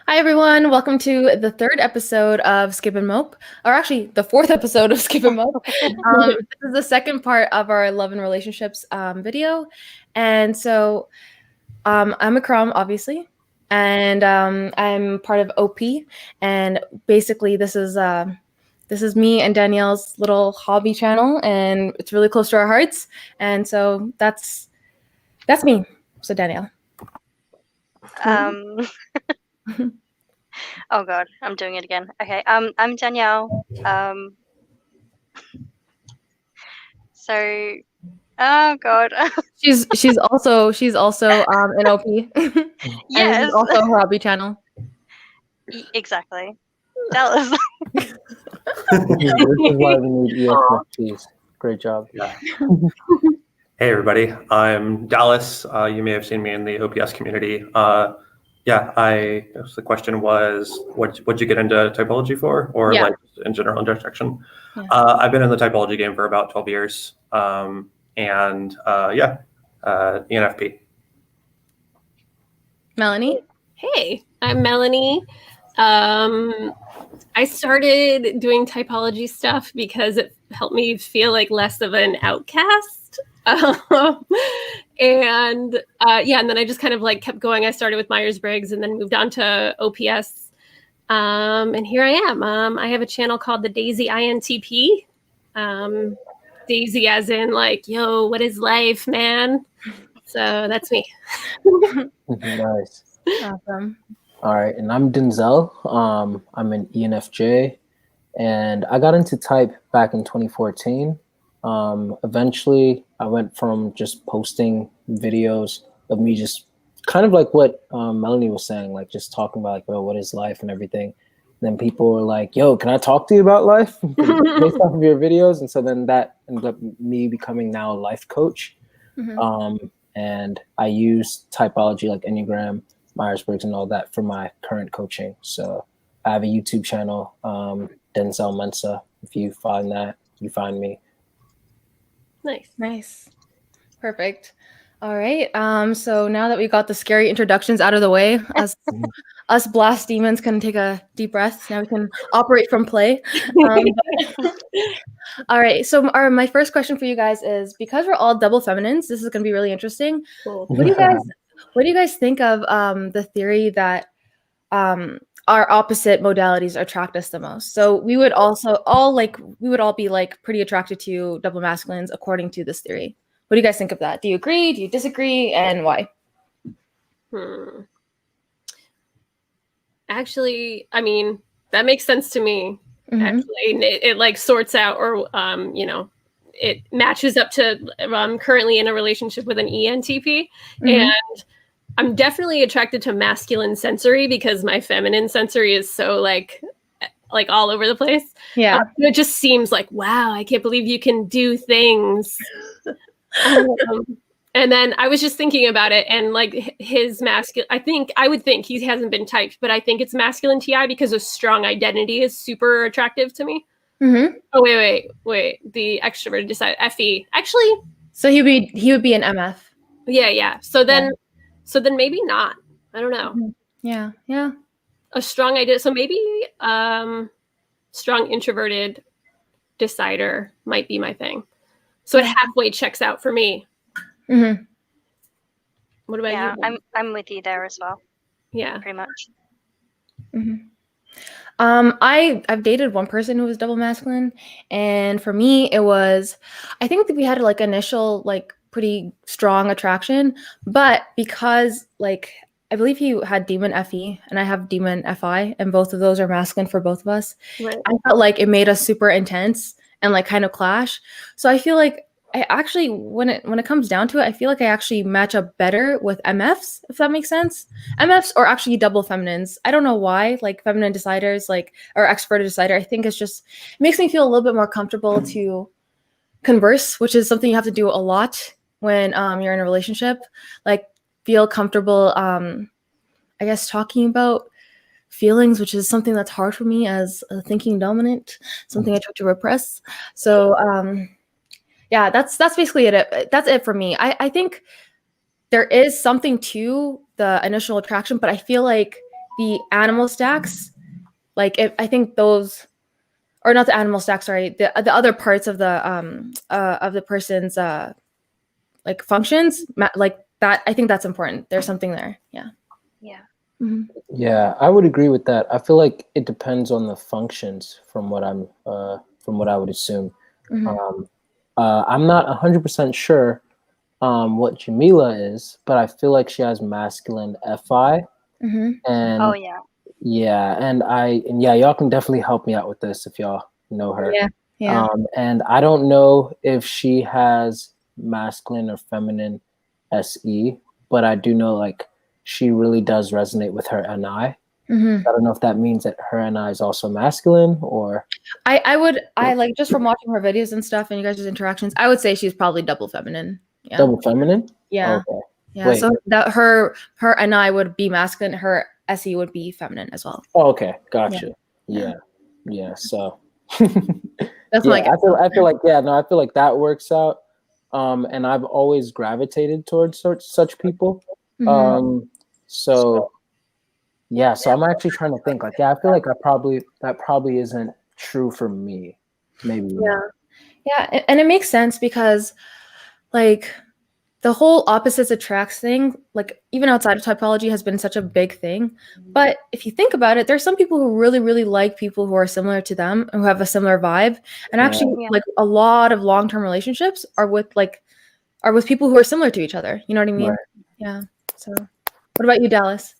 Hi, everyone. Welcome to the third episode of Skip and Mope, or actually the fourth episode of Skip and Mope. This is the second part of our love and relationships video. And so I'm Akram, obviously, and I'm part of OP. And basically, this is me and Danielle's little hobby channel, and it's really close to our hearts. And so that's me. So Danielle. Oh God, I'm doing it again. Okay, I'm Danielle. So, oh God, She's also an OP. And this is yes, also a hobby channel. exactly. Dallas. This is why we need ESFPs. Great job. Yeah. Hey everybody, I'm Dallas. You may have seen me in the OPS community. I guess the question was, what'd you get into typology for, or Yeah. like in general intersection? Yeah. I've been in the typology game for about 12 years, ENFP. Melanie? Hey, I'm Melanie. I started doing typology stuff because it helped me feel like less of an outcast. And then I just kind of like kept going. I started with Myers-Briggs and then moved on to OPS. And here I am. I have a channel called the Daisy INTP. Daisy as in like, yo, what is life, man? So that's me. Nice. Awesome. All right, and I'm Denzel. I'm an ENFJ, and I got into type back in 2014. Eventually, I went from just posting videos of me just kind of like what Melanie was saying, like just talking about like, well, what is life and everything. Then people were like, yo, can I talk to you about life based off of your videos? And so then that ended up me becoming now a life coach. Mhm. And I use typology like Enneagram, Myers-Briggs, and all that for my current coaching. So I have a YouTube channel, Denzel Mensa. If you find that, you find me. Nice. Perfect. All right. So now that we got the scary introductions out of the way, us blast demons can take a deep breath. Now we can operate from play. All right. So my first question for you guys is, because we're all double feminines, this is going to be really interesting. Cool. What do you guys think of the theory that our opposite modalities attract us the most? So we would all be like pretty attracted to double masculines according to this theory. What do you guys think of that? Do you agree? Do you disagree? And why? Actually, I mean, that makes sense to me. Mhm. Actually, it like sorts out, or it matches up to currently in a relationship with an ENTP, and I'm definitely attracted to masculine sensory because my feminine sensory is so like all over the place. Yeah. It just seems like, wow, I can't believe you can do things. And then I was just thinking about it, and like his masculine, I would think he hasn't been typed, but I think it's masculine TI because a strong identity is super attractive to me. Mm-hmm. Oh, wait. The extroverted decide FE. Actually, so he would be an MF. Yeah. So then maybe not. I don't know. Yeah. A strong idea. So maybe strong introverted decider might be my thing. So it halfway checks out for me. Mm-hmm. What about you? I'm with you there as well. Yeah, pretty much. Mm-hmm. I've dated one person who was double masculine, and for me I think that we had like initial like pretty strong attraction, but because like I believe he had demon FE and I have demon FI, and both of those are masculine for both of us. Right. I felt like it made us super intense and like kind of clash. So I feel like I actually, when it comes down to it, I feel like I actually match up better with MFs, if that makes sense. MFs or actually double feminines. I don't know why, like feminine deciders, like or extroverted decider. I think it makes me feel a little bit more comfortable to converse, which is something you have to do a lot when you're in a relationship. Like feel comfortable, I guess, talking about feelings, which is something that's hard for me as a thinking dominant, something I try to repress. So yeah, that's basically it. That's it for me. I think there is something to the initial attraction, but I feel like the animal stacks, like I think those, or not the animal stack, sorry, the other parts of the person's like functions, like that. I think that's important. There's something there. Yeah. Yeah. Mm-hmm. Yeah, I would agree with that. I feel like it depends on the functions from what I would assume. Mm-hmm. I'm not 100% sure what Jamila is, but I feel like she has masculine FI. Mm-hmm. And Oh yeah. yeah, y'all can definitely help me out with this if y'all know her. Yeah. Yeah. And I don't know if she has masculine or feminine SE, but I do know like she really does resonate with her NI. Mm-hmm. I don't know if that means that her NI is also masculine or. I like, just from watching her videos and stuff and you guys' interactions, I would say she's probably double feminine. Yeah. Double feminine? Yeah. Okay. Yeah. Wait. So that her NI would be masculine, her SE would be feminine as well. Oh, okay. Gotcha. Yeah. Yeah. So That's yeah, my guess. I feel like that works out. And I've always gravitated towards such people. Mm-hmm. So yeah, so I'm actually trying to think like, I feel like that probably isn't true for me. Maybe. Yeah. Yeah. And it makes sense because like the whole opposites attracts thing, like even outside of typology, has been such a big thing. But if you think about it, there's some people who really, really like people who are similar to them, who have a similar vibe. And actually, Yeah. like a lot of long-term relationships are with people who are similar to each other. You know what I mean? Right. Yeah. So what about you, Dallas?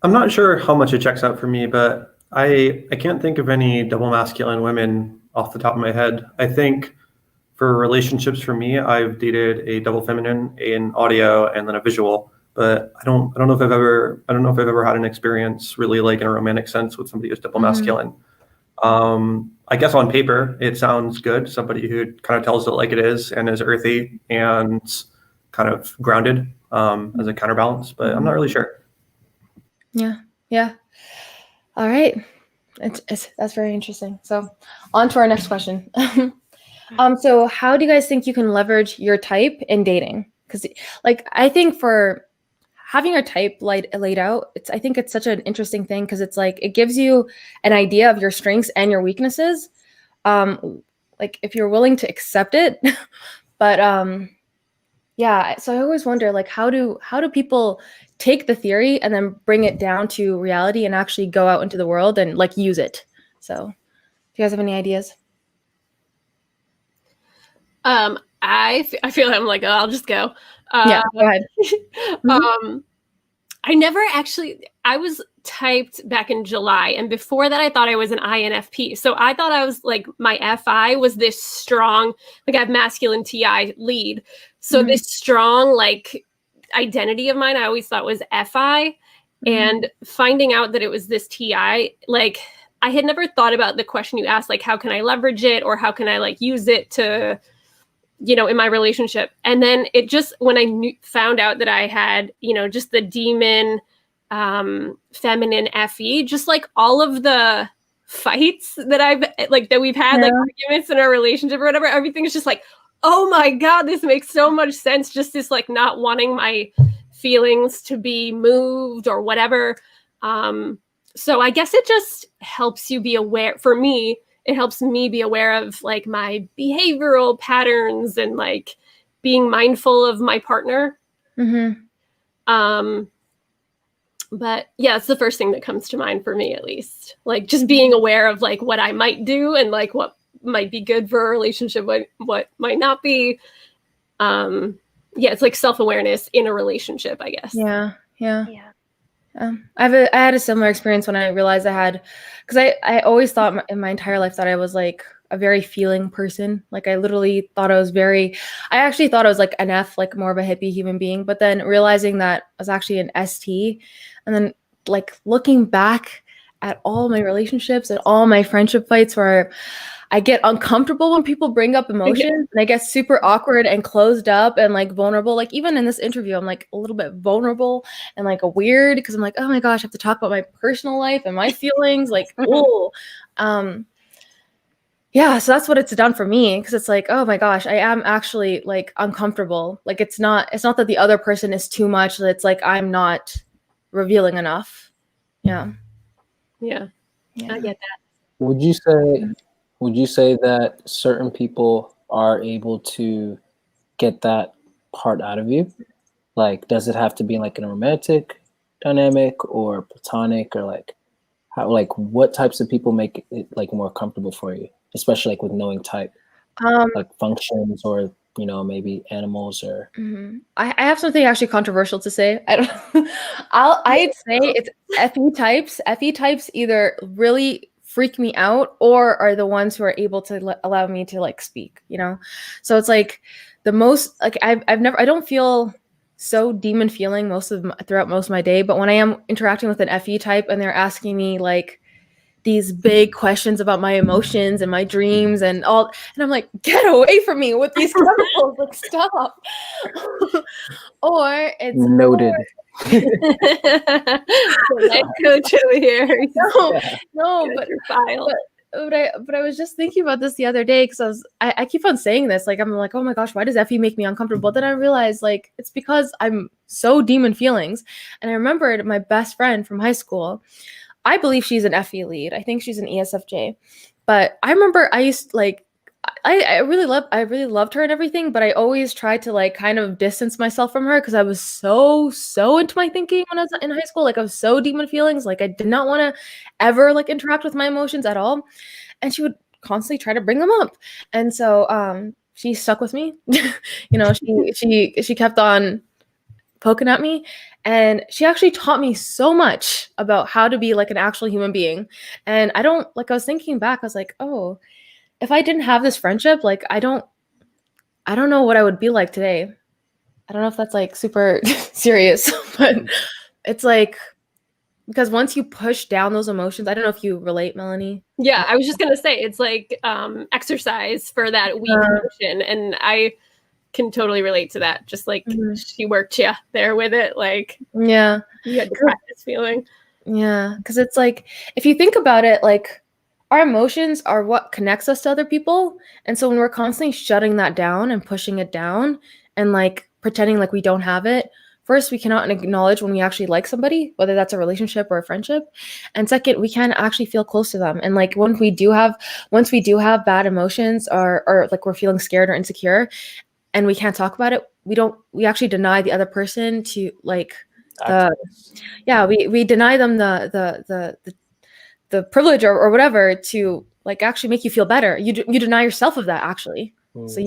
I'm not sure how much it checks out for me, but I can't think of any double masculine women off the top of my head. I think for relationships for me, I've dated a double feminine in audio and then a visual, but I don't know if I've ever had an experience really like in a romantic sense with somebody who's double masculine. I guess on paper it sounds good. Somebody who kind of tells it like it is and is earthy and kind of grounded as a counterbalance, but I'm not really sure. Yeah. Yeah. All right. That's very interesting. So on to our next question. So how do you guys think you can leverage your type in dating? Because like I think for having your type laid out, I think it's such an interesting thing because it's like it gives you an idea of your strengths and your weaknesses. Like if you're willing to accept it. But yeah, so I always wonder like how do people take the theory and then bring it down to reality and actually go out into the world and like use it. So do you guys have any ideas? I feel I'm like, oh, I'll just go. Yeah, go ahead. I was typed back in July, and before that I thought I was an INFP. So I thought I was like, my FI was this strong, like I have masculine TI lead. So this strong like identity of mine I always thought was FI. And finding out that it was this TI, like I had never thought about the question you asked, like how can I leverage it or how can I like use it to, you know, in my relationship. And then it just, when I found out that I had, you know, just the demon, feminine FE, just like all of the fights that we've had, like arguments in our relationship or whatever, everything is just like, oh my God, this makes so much sense. Just this like not wanting my feelings to be moved or whatever. So I guess it just helps you be aware. For me, it helps me be aware of like my behavioral patterns and like being mindful of my partner. But yeah, it's the first thing that comes to mind for me, at least. Like just being aware of like what I might do and like what might be good for a relationship, what might not be. Yeah, it's like self-awareness in a relationship, I guess. Yeah. I had a similar experience when I realized I had, because I always thought in my entire life that I was like a very feeling person. Like I literally thought I actually thought I was like an F, like more of a hippie human being, but then realizing that I was actually an ST, and then like looking back at all my relationships and all my friendship fights where I get uncomfortable when people bring up emotions and I get super awkward and closed up and like vulnerable. Like even in this interview, I'm like a little bit vulnerable and like a weird because I'm like, oh my gosh, I have to talk about my personal life and my feelings. Like, oh, yeah, so that's what it's done for me, because it's like, oh my gosh, I am actually like uncomfortable. Like it's not that the other person is too much. It's like I'm not revealing enough. Yeah. Yeah, Yeah. I get that. Would you say that certain people are able to get that part out of you? Like, does it have to be like in a romantic dynamic or platonic, or like how, like what types of people make it like more comfortable for you, especially like with knowing type, Um, like functions or maybe animals or I have something actually controversial to say. I don't. I'd say it's FE types. FE types either really freak me out or are the ones who are able to allow me to like speak. So it's like the most like I've never I don't feel so demon feeling throughout most of my day, but when I am interacting with an FE type and they're asking me like these big questions about my emotions and my dreams and all, and I'm like, get away from me with these chemicals, like stop. Or it's noted. Life coach over here. no, but I was just thinking about this the other day, because I keep on saying this, like I'm like, oh my gosh, why does FE make me uncomfortable? Then I realized like it's because I'm so demon feelings. And I remembered my best friend from high school. I believe she's an FE lead. I think she's an ESFJ. But I remember I used like I really loved her and everything, but I always tried to like kind of distance myself from her because I was so into my thinking when I was in high school. Like I was so deep in feelings. Like I did not want to ever like interact with my emotions at all. And she would constantly try to bring them up. And so she stuck with me. She kept on poking at me, and she actually taught me so much about how to be like an actual human being. And I was thinking back, I was like, oh, if I didn't have this friendship, like I don't know what I would be like today. I don't know if that's like super serious, but it's like, because once you push down those emotions, I don't know if you relate, Melanie. Yeah, I was just gonna say it's like exercise for that weak emotion, and I can totally relate to that. Just like she worked you there with it, like yeah, you had to practice feeling. Yeah, because it's like, if you think about it, like our emotions are what connects us to other people. And so when we're constantly shutting that down and pushing it down and like pretending like we don't have it, first, we cannot acknowledge when we actually like somebody, whether that's a relationship or a friendship. And second, we can't actually feel close to them. And like once we do have bad emotions, or like we're feeling scared or insecure and we can't talk about it, we actually deny the other person to like we deny them the privilege or whatever to like actually make you feel better. You deny yourself of that actually. So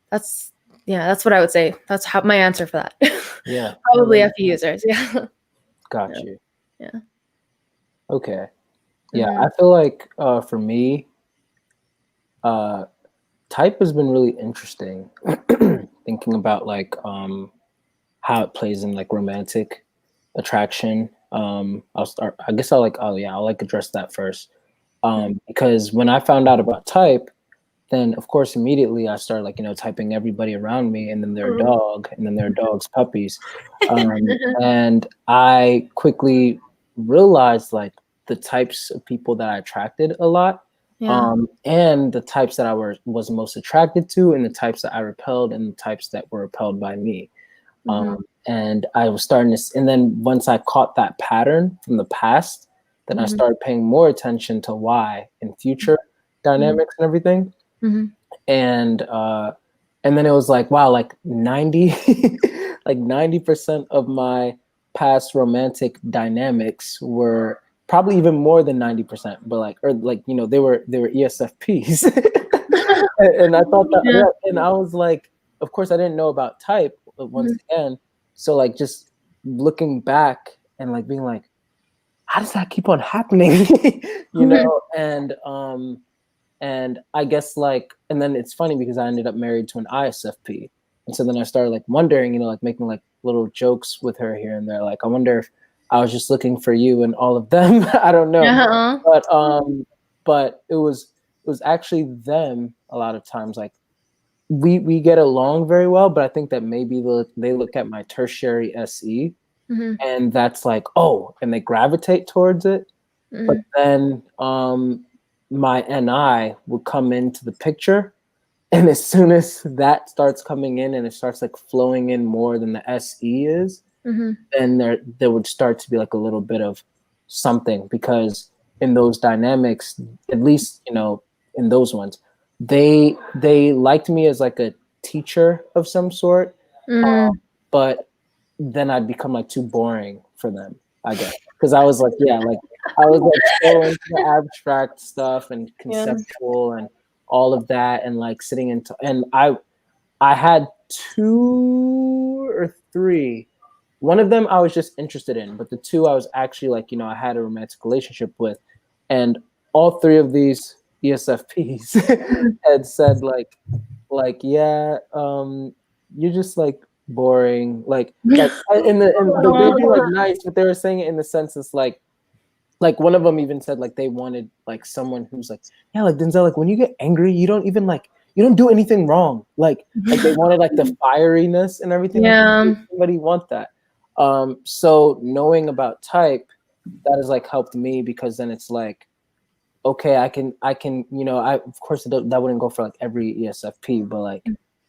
that's what I would say. That's how my answer for that. Yeah. Probably FE users. Yeah. Got you. Yeah. Okay. Yeah, I feel like for me, type has been really interesting. Thinking about like how it plays in like romantic attraction. I'll address that first. Because when I found out about type, then of course immediately I started like typing everybody around me, and then their dog, and then their dog's puppies, and I quickly realized like the types of people that I attracted a lot, and the types that I was most attracted to, and the types that I repelled, and the types that were repelled by me. And I was starting to, and then once I caught that pattern from the past, then I started paying more attention to why in future dynamics and everything. And then it was like, wow, like 90% of my past romantic dynamics were probably even more than 90%, but they were ESFPs. and I thought that, and I was like, of course I didn't know about type once again. So like just looking back and like being like, how does that keep on happening? And I guess like, and then it's funny because I ended up married to an ISFP. And so then I started like wondering, like making like little jokes with her here and there. Like, I wonder if I was just looking for you and all of them. I don't know. But it was actually them a lot of times. Like we get along very well, but I think that maybe they look at my tertiary SE and that's like, oh, and they gravitate towards it. But then my NI would come into the picture. And as soon as that starts coming in and it starts like flowing in more than the SE is, then there would start to be like a little bit of something, because in those dynamics, at least, you know, in those ones, they liked me as like a teacher of some sort, but then I'd become like too boring for them, I guess, because I was like, yeah, like I was like so into the abstract stuff and conceptual and all of that, and like sitting into, and I had 2 or 3. One of them I was just interested in, but the 2 I was actually like, you know, I had a romantic relationship with, and all 3 of these ESFPs had said like yeah, you're just like boring, like in the they'd be like nice, but they were saying it in the sense it's like one of them even said like they wanted like someone who's like, yeah, like Denzel, like when you get angry, you don't even like, you don't do anything wrong. Like they wanted like the fieriness and everything. Yeah. Like, somebody want that. So knowing about type, that has like helped me, because then it's like, okay, I can, you know, of course that wouldn't go for like every ESFP, but like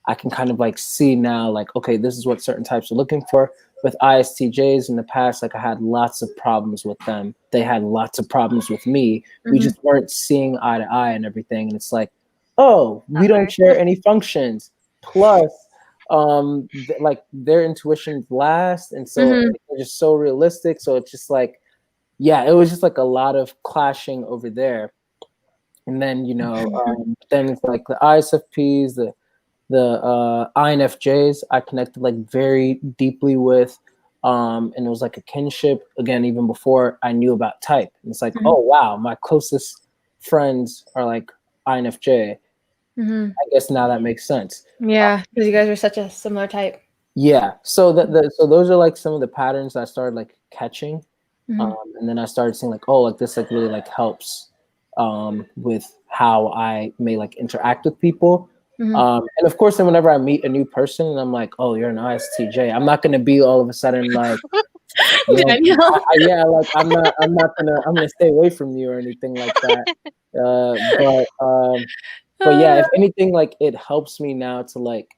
I can kind of like see now, like, okay, this is what certain types are looking for. With ISTJs in the past, like I had lots of problems with them. They had lots of problems with me. We just weren't seeing eye to eye and everything. And it's like, oh, we don't share any functions. Plus, like their intuition's last, and so they're just so realistic. So it's just like, yeah, it was just like a lot of clashing over there. And then, you know, then it's like the ISFPs, the INFJs I connected like very deeply with, and it was like a kinship again, even before I knew about type. And it's like, oh wow, my closest friends are like INFJ. I guess now that makes sense. Yeah, because you guys are such a similar type. Yeah, so so those are like some of the patterns I started like catching, and then I started seeing like, oh, like this like really like helps with how I may like interact with people. And of course, then whenever I meet a new person and I'm like, oh, you're an ISTJ, I'm not gonna be all of a sudden like, you know, yeah, like I'm gonna stay away from you or anything like that. But yeah, if anything, like it helps me now to like,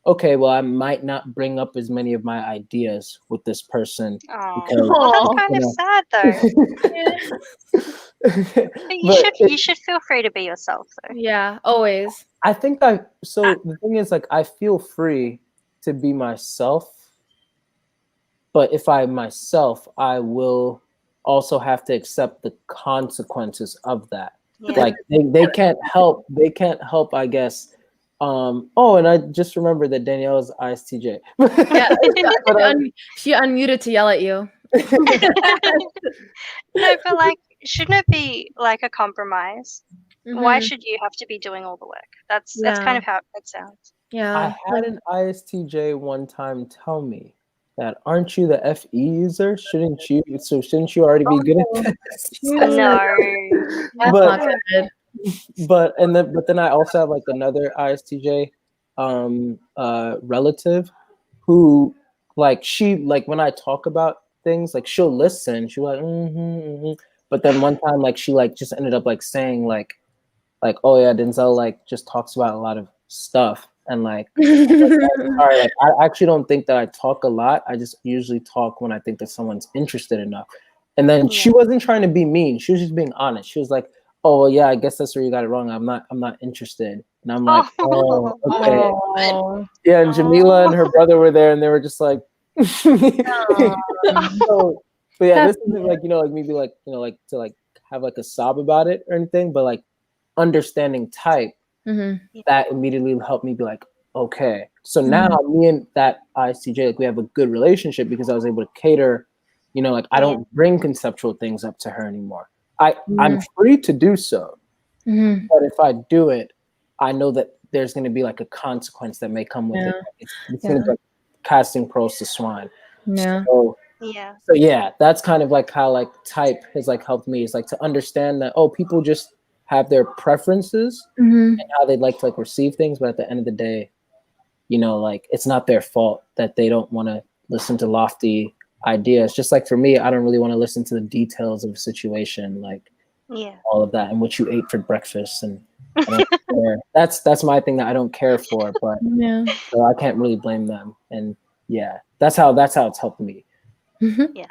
okay, well, I might not bring up as many of my ideas with this person. Well, that's kind of sad, though. But you should feel free to be yourself, though. Yeah, always. I think so the thing is, like, I feel free to be myself, but if I'm myself, I will also have to accept the consequences of that. Yeah. Like they can't help, I guess. Oh, and I just remembered that Danielle is ISTJ. Yeah, she unmuted to yell at you. No, but like, shouldn't it be like a compromise? Why should you have to be doing all the work? That's kind of how it sounds. Yeah. I had an ISTJ one time tell me that, aren't you the FE user? Shouldn't you already be good at this? No. That's not good. But then I also have like another ISTJ relative who, like, she, like, when I talk about things, like, she'll listen, she'll like but then one time, like, she like just ended up like saying like oh yeah, Denzel like just talks about a lot of stuff, and like sorry, like I actually don't think that I talk a lot. I just usually talk when I think that someone's interested enough. And then she wasn't trying to be mean, she was just being honest. She was like, oh well, yeah, I guess that's where you got it wrong. I'm not interested. And I'm like, oh, okay. Yeah, and Jamila and her brother were there, and they were just like so, but yeah, this isn't like, you know, like maybe like, you know, like to like have like a sob about it or anything, but like understanding type, that immediately helped me be like, okay, so now me and that ISTJ, like, we have a good relationship because I was able to cater, you know, like I don't bring conceptual things up to her anymore. I'm free to do so, but if I do it, I know that there's going to be like a consequence that may come with it. It's going to be like casting pearls to swine. So yeah, that's kind of like how like type has like helped me, is like to understand that, oh, people just have their preferences and how they'd like to like receive things, but at the end of the day, you know, like it's not their fault that they don't want to listen to lofty ideas. Just like for me, I don't really want to listen to the details of a situation. Like Yeah. all of that and what you ate for breakfast, and I don't care. That's my thing that I don't care for, but Yeah. so I can't really blame them. And yeah, that's how it's helped me. Mm-hmm.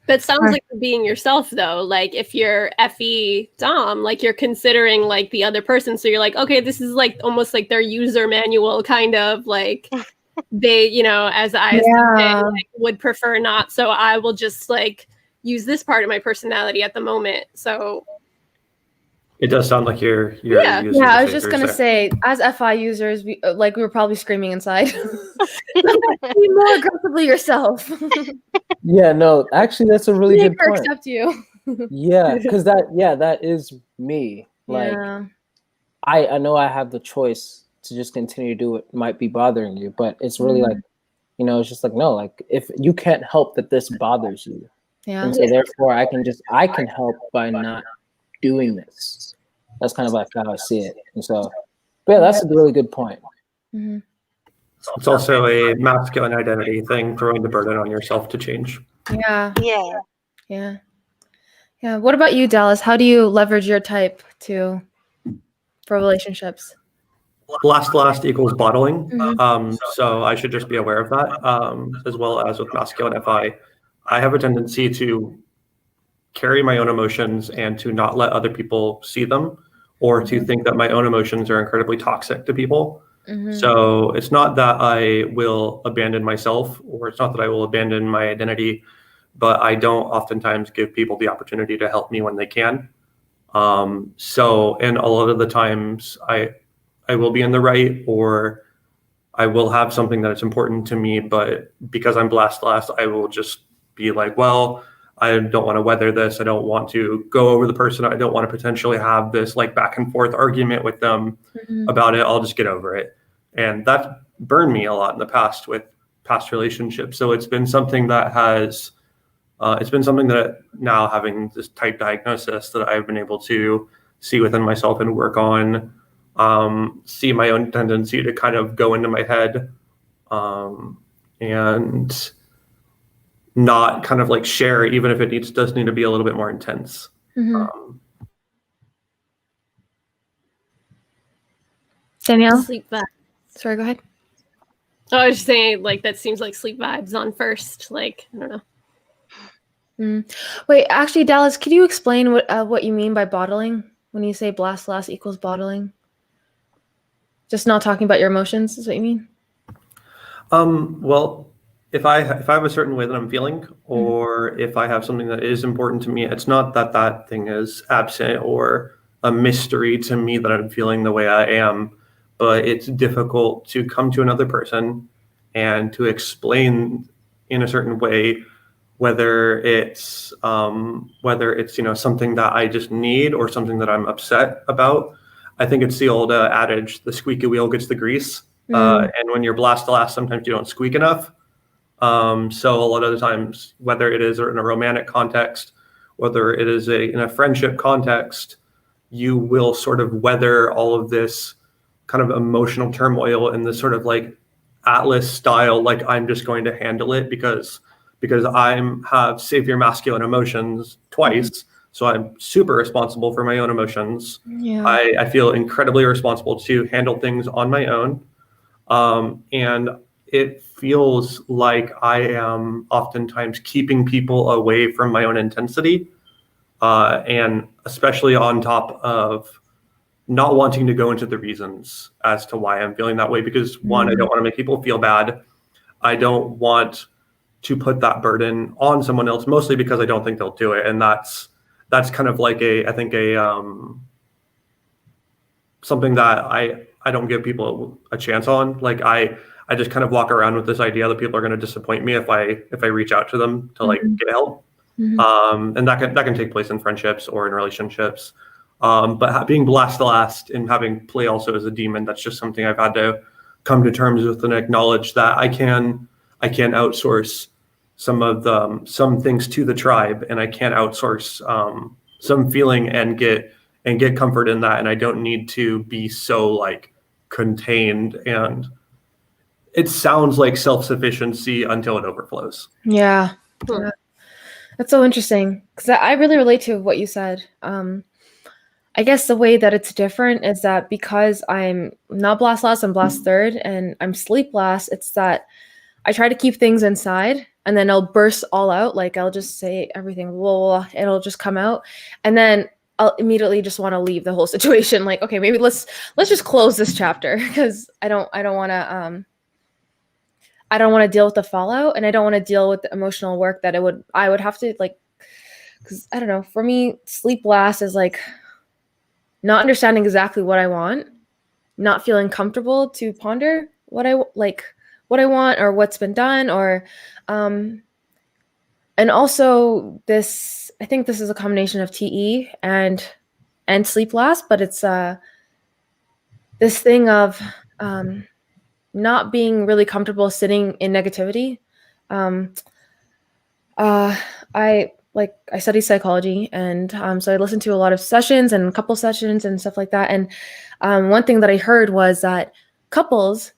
That sounds like being yourself, though. Like if you're FE Dom, like you're considering like the other person. So you're like, okay, this is like almost like their user manual, kind of like they, you know, as I like, would prefer not. So I will just like use this part of my personality at the moment. So it does sound like you're yeah. using I the was just filters gonna there. say, as FI users, we were probably screaming inside. Be more aggressively yourself. Yeah, no, actually, that's a really good point. Accept you. Yeah, because that is me. Like, Yeah. I know I have the choice to just continue to do what might be bothering you, but it's really like, you know, it's just like, no, like if you can't help that this bothers you, and so therefore I can help by not doing this. That's kind of like how I see it. And so, but yeah, that's a really good point. Mm-hmm. It's also a masculine identity thing, throwing the burden on yourself to change. Yeah. Yeah. What about you, Dallas? How do you leverage your type for relationships? Blast equals bottling. So I should just be aware of that, as well as with masculine FI. I have a tendency to carry my own emotions and to not let other people see them, or to think that my own emotions are incredibly toxic to people. So it's not that I will abandon myself, or it's not that I will abandon my identity, but I don't oftentimes give people the opportunity to help me when they can. So, and a lot of the times I will be in the right, or I will have something that is important to me, but because I'm blast, I will just be like, well, I don't want to weather this. I don't want to go over the person. I don't want to potentially have this like back and forth argument with them about it. I'll just get over it. And that burned me a lot in the past with past relationships. So it's been something that has, now having this type diagnosis that I've been able to see within myself and work on, see my own tendency to kind of go into my head, and not kind of like share, even if it does need to be a little bit more intense. Danielle? sleep vibes. Sorry, go ahead. Oh, I was just saying, like, that seems like sleep vibes on first. Like, I don't know. Wait, actually, Dallas, could you explain what you mean by bottling when you say blast equals bottling? Just not talking about your emotions is what you mean? Well, if I have a certain way that I'm feeling, or if I have something that is important to me, it's not that that thing is absent or a mystery to me that I'm feeling the way I am, but it's difficult to come to another person and to explain in a certain way whether it's something that I just need or something that I'm upset about. I think it's the old adage, the squeaky wheel gets the grease. And when you're blast, sometimes you don't squeak enough. So a lot of the times, whether it is in a romantic context, whether it is in a friendship context, you will sort of weather all of this kind of emotional turmoil in this sort of like Atlas style, like I'm just going to handle it because I have savior masculine emotions twice. So I'm super responsible for my own emotions. Yeah. I feel incredibly responsible to handle things on my own. And it feels like I am oftentimes keeping people away from my own intensity. And especially on top of not wanting to go into the reasons as to why I'm feeling that way, because one, I don't want to make people feel bad. I don't want to put that burden on someone else, mostly because I don't think they'll do it. And that's kind of like something that I don't give people a chance on. Like I just kind of walk around with this idea that people are going to disappoint me if I reach out to them to like get help. And that can take place in friendships or in relationships. But being blast and having play also as a demon, that's just something I've had to come to terms with and acknowledge that I can outsource some things to the tribe, and I can outsource some feeling and get comfort in that, and I don't need to be so like contained. And it sounds like self-sufficiency until it overflows. Yeah. That's so interesting because I really relate to what you said. I guess the way that it's different is that because I'm not blast last, I'm blast third, and I'm sleep last, it's that I try to keep things inside and then I'll burst all out. Like I'll just say everything, blah, blah, blah, it'll just come out. And then I'll immediately just want to leave the whole situation. Like, okay, maybe let's just close this chapter because I don't want to I don't want to deal with the fallout, and I don't want to deal with the emotional work that I would have to like, because I don't know, for me, sleep last is like not understanding exactly what I want, not feeling comfortable to ponder what I want or what's been done, or and also this, I think this is a combination of TE and sleep last, but it's this thing of not being really comfortable sitting in negativity. I study psychology, and so I listened to a lot of sessions and couple sessions and stuff like that. And one thing that I heard was that couples,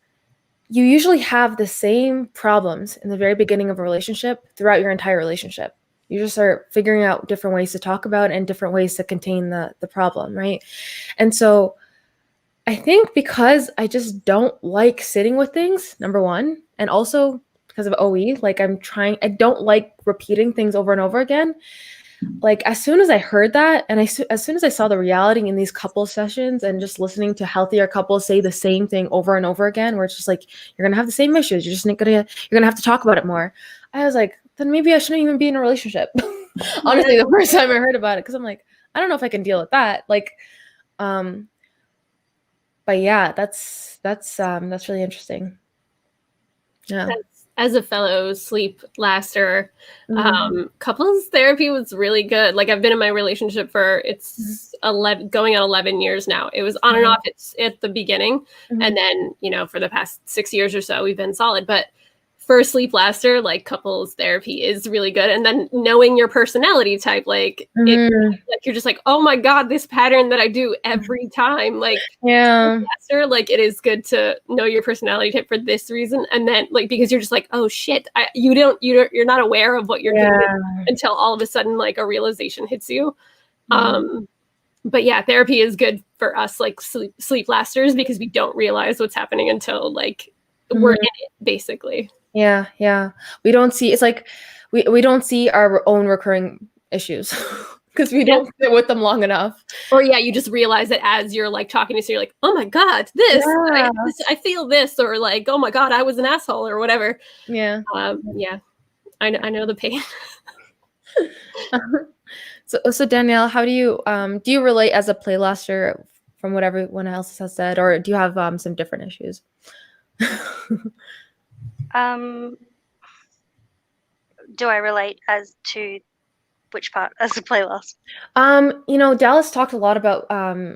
you usually have the same problems in the very beginning of a relationship throughout your entire relationship. You just start figuring out different ways to talk about and different ways to contain the problem, right? And so I think because I just don't like sitting with things, number one, and also because of OE, like I don't like repeating things over and over again. Like as soon as I heard that, and as soon as I saw the reality in these couple sessions and just listening to healthier couples say the same thing over and over again, where it's just like, you're going to have the same issues. You're going to have to talk about it more. I was like, then maybe I shouldn't even be in a relationship. Honestly, the first time I heard about it, because I'm like, I don't know if I can deal with that. Like, but yeah, that's really interesting. Yeah. As a fellow sleep laster, couples therapy was really good. Like I've been in my relationship for 11 going on 11 years now. It was on and off at the beginning, and then for the past 6 years or so we've been solid. But for sleep laster, like couples therapy is really good. And then knowing your personality type, like you're just like, oh my God, this pattern that I do every time, like laster, like it is good to know your personality type for this reason. And then like, because you're just like, oh shit, you're not aware of what you're doing until all of a sudden, like a realization hits you. But yeah, therapy is good for us, like sleep lasters, because we don't realize what's happening until like we're in it, basically. Yeah. We don't see, it's like we don't see our own recurring issues because we don't sit with them long enough. Or you just realize that as you're like talking to, so you're like, oh my God, I feel this, or like, oh my God, I was an asshole, or whatever. Yeah. I know the pain. So Danielle, how do you relate as a playlaster from what everyone else has said, or do you have some different issues? Do I relate as to which part as a playlist? Dallas talked a lot about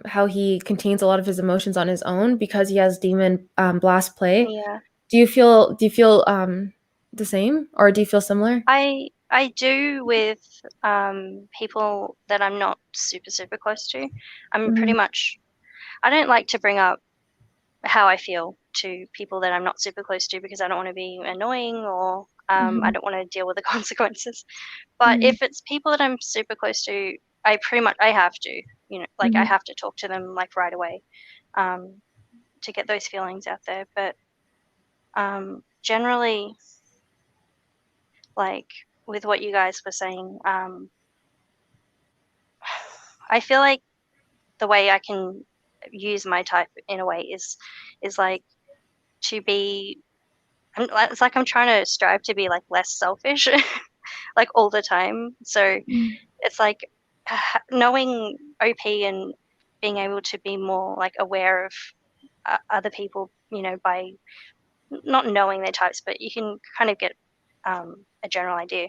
how he contains a lot of his emotions on his own because he has demon blast play. Yeah. Do you feel the same, or do you feel similar? I do with people that I'm not super close to. I'm pretty much, I don't like to bring up how I feel to people that I'm not super close to because I don't want to be annoying, or I don't want to deal with the consequences. But if it's people that I'm super close to, I have to, like I have to talk to them like right away to get those feelings out there. But generally, like with what you guys were saying, I feel like the way I can use my type in a way is like to be, it's like I'm trying to strive to be like less selfish like all the time. So it's like knowing OP and being able to be more like aware of other people, by not knowing their types, but you can kind of get a general idea.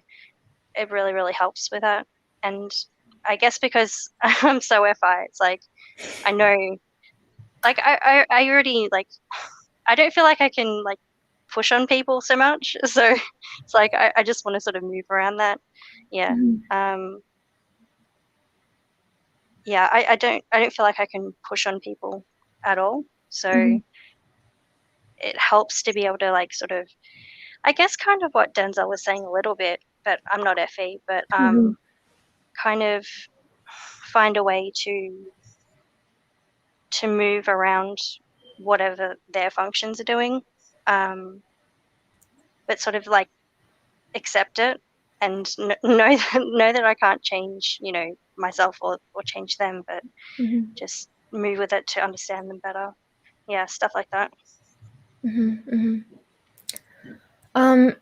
It really, really helps with that. And I guess because I'm so FI, it's like I know, like I already like, I don't feel like I can like push on people so much. So it's like I just want to sort of move around that. Yeah. I don't feel like I can push on people at all. So it helps to be able to like sort of, I guess kind of what Denzel was saying a little bit, but I'm not FE, but Mhm. kind of find a way to move around whatever their functions are doing, but sort of like accept it and know that I can't change, myself or change them, but Mhm. just move with it to understand them better. Yeah, stuff like that. Mhm. Mhm.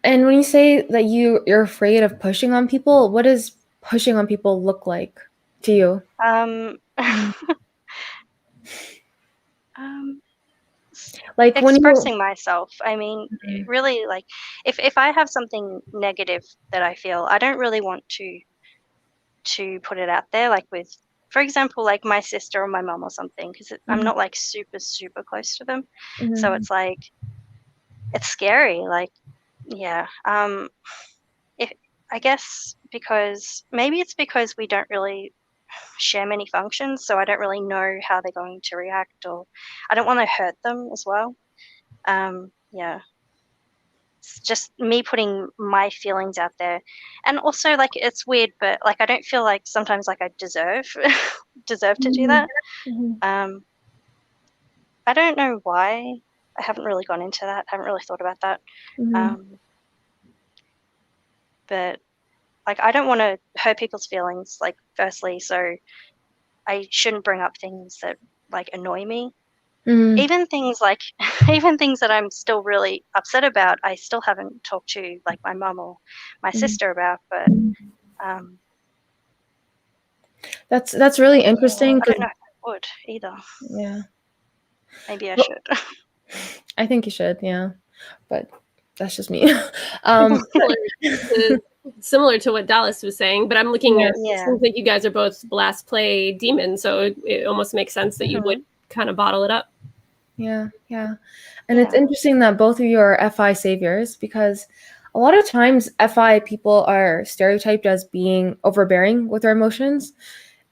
And when you say that you're afraid of pushing on people, what does pushing on people look like to you? Um, Mhm. um, Like when you. expressing myself. I mean, Mhm. really, like if I have something negative that I feel, I don't really want to put it out there, like with, for example, like my sister or my mom or something, because I'm Mhm. not like super super close to them, so Mhm. it's like it's scary. Like, yeah. If I guess because maybe it's because we don't really share many functions, so I don't really know how they're going to react, or I don't want to hurt them as well. Yeah, it's just me putting my feelings out there, and also like it's weird, but like I don't feel like sometimes like I deserve deserve to do Mhm. that. Mhm. Um, I don't know why. I haven't really gone into that. Haven't really thought about that. Mhm. Um, but like I don't want to hurt people's feelings. Like firstly, so I shouldn't bring up things that like annoy me. Mhm. Even things like even things that I'm still really upset about, I still haven't talked to like my mum or my Mhm. sister about. But um, That's really yeah, interesting I don't because know if I would either. yeah. Maybe I Well, should. I think you should, yeah. But that's just me. It's um similar to what Dallas was saying, but I'm looking yeah. at it Yeah. seems like you guys are both blast play demons, so it almost makes sense that you would kind of bottle it up. Yeah, yeah. And it's Yeah. interesting that both of you are FI saviors because a lot of times FI people are stereotyped as being overbearing with their emotions.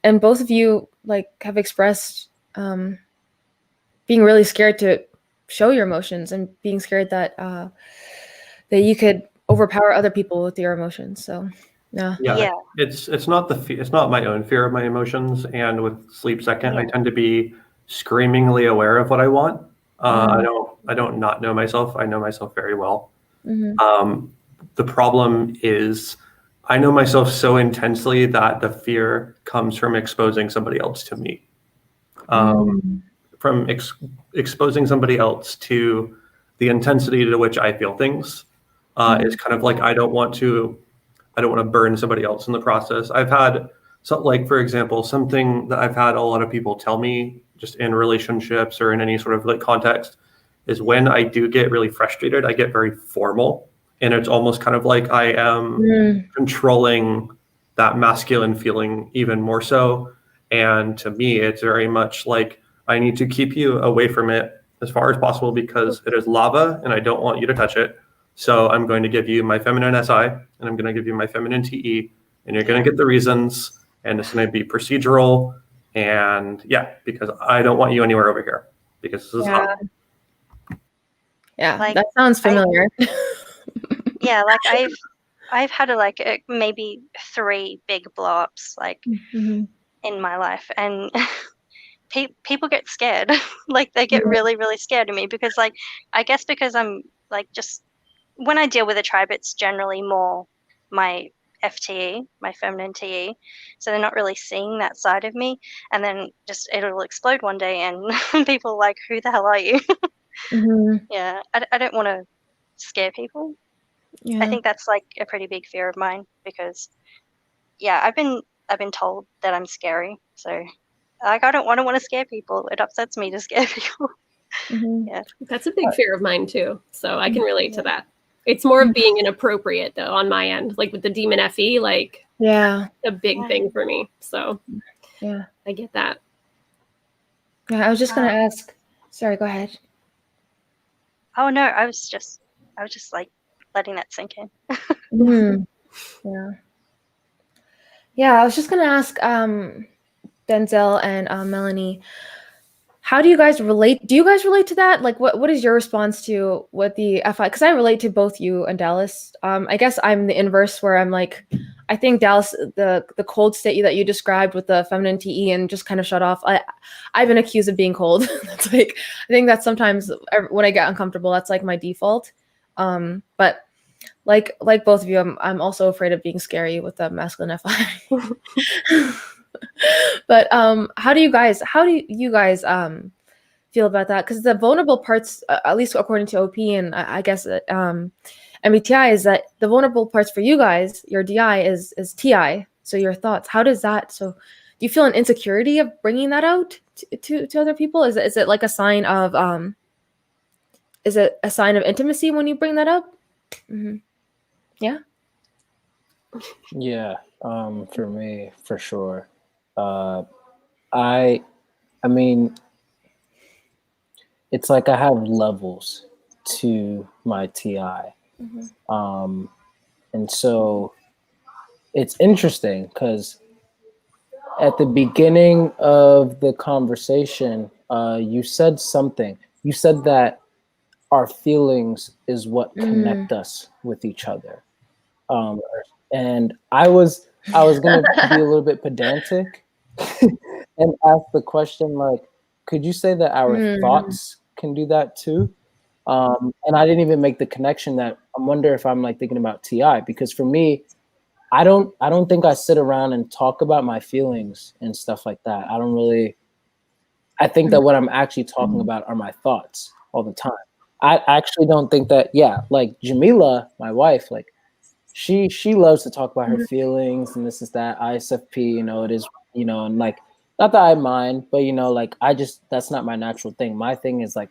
And both of you like have expressed being really scared to show your emotions and being scared that that you could overpower other people with your emotions. So yeah. Yeah, Yeah. it's not it's not my own fear of my emotions. And with Sleep Second, I Yeah. tend to be screamingly aware of what I want. Mm-hmm. I don't not know myself. I know myself very well. Mm-hmm. The problem is I know myself so intensely that the fear comes from exposing somebody else to me. Mm-hmm. From exposing somebody else to the intensity to which I feel things is kind of like I don't want to burn somebody else in the process. I've had like for example, something that I've had a lot of people tell me just in relationships or in any sort of like context is when I do get really frustrated, I get very formal, and it's almost kind of like I am controlling that masculine feeling even more so. And to me, it's very much like I need to keep you away from it as far as possible because it is lava and I don't want you to touch it. So I'm going to give you my feminine SI and I'm going to give you my feminine TE, and you're going to get the reasons, and it's going to be procedural. And yeah, because I don't want you anywhere over here because this is Yeah. hot. Yeah. Like That sounds I familiar. yeah, like I've had maybe 3 big blow-ups like Mm-hmm. in my life, and people get scared. Like they get really really scared of me because like I guess because I'm like just when I deal with a tribe, it's generally more my FTE, my feminine TE. So they're not really seeing that side of me. And then just it'll explode one day and people are like, who the hell are you? Mm-hmm. Yeah. I don't want to scare people. I Yeah. think that's like a pretty big fear of mine because yeah, I've been told that I'm scary. So like I don't want to scare people. It upsets me to scare people. Mm-hmm. Yeah. That's a big fear of mine too, so I can relate to Yeah. that. It's more of being inappropriate though on my end, like with the demon FE, like Yeah. a big Yeah. thing for me. So Yeah. I get that. Yeah. I was just gonna Um, ask. Sorry. Go ahead. oh no, I was just like letting that sink in. Mm-hmm. Yeah. Yeah. I was just gonna ask. Denzel and Melanie, how do you guys relate? Do you guys relate to that? Like, what is your response to what the FI? Because I relate to both you and Dallas. I guess I'm the inverse, where I'm like, I think Dallas, the cold state that you described with the feminine TE and just kind of shut off. I've been accused of being cold. It's like, I think that sometimes when I get uncomfortable, that's like my default. But like both of you, I'm also afraid of being scary with the masculine FI. But how do you guys feel about that? Because the vulnerable parts, at least according to OP and I guess MBTI, is that the vulnerable parts for you guys, your DI is TI. So your thoughts, how does that? So do you feel an insecurity of bringing that out to other people? Is it like a sign of intimacy when you bring that up? Mm-hmm. Yeah. Yeah. For me, for sure. I mean, it's like I have levels to my TI. Mm-hmm. And so it's interesting because at the beginning of the conversation, you said something. You said that our feelings is what connect us with each other. And I was gonna be a little bit pedantic and ask the question like, could you say that our thoughts can do that too? And I didn't even make the connection that I wonder if I'm like thinking about TI, because for me, I don't think I sit around and talk about my feelings and stuff like that. I think that what I'm actually talking about are my thoughts all the time. I actually don't think that, like Jamila, my wife, like she loves to talk about her feelings and this is that ISFP, it is, and like, not that I mind, but like that's not my natural thing. My thing is like,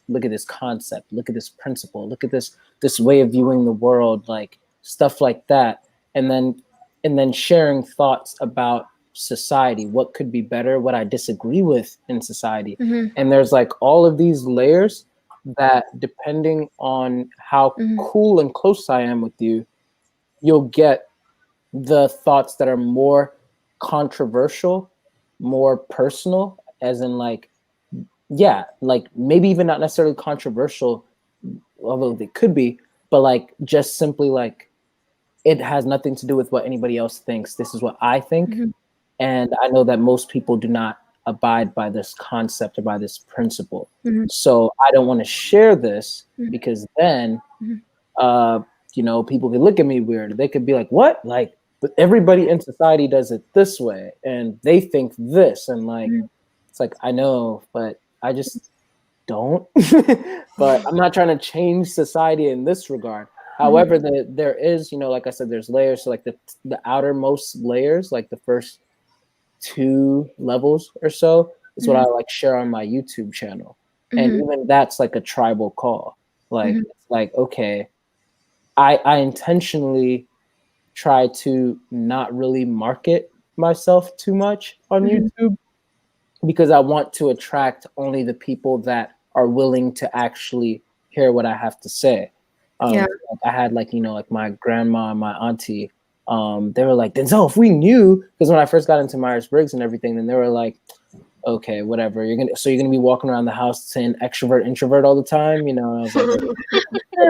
look at this concept, look at this principle, look at this way of viewing the world, like stuff like that. And then sharing thoughts about society, what could be better, what I disagree with in society. And there's like all of these layers that, depending on how cool and close I am with you, you'll get the thoughts that are more controversial, more personal, as in like, like maybe even not necessarily controversial, although they could be, but like just simply like, it has nothing to do with what anybody else thinks. This is what I think. And I know that most people do not abide by this concept or by this principle. So I don't want to share this because then, people could look at me weird. They could be like, what? Like, but everybody in society does it this way and they think this. And like, it's like, I know, but I just don't. But I'm not trying to change society in this regard. However, there is, like I said, there's layers. So like the outermost layers, like the first 2 levels or so, is what I like share on my YouTube channel. And even that's like a tribal call. Like, it's like, okay, I intentionally try to not really market myself too much on YouTube, because I want to attract only the people that are willing to actually hear what I have to say. I had like, like my grandma and my auntie, they were like, Denzel, if we knew, because when I first got into Myers-Briggs and everything, then they were like, okay, whatever. You're gonna be walking around the house saying extrovert, introvert all the time, And I was like,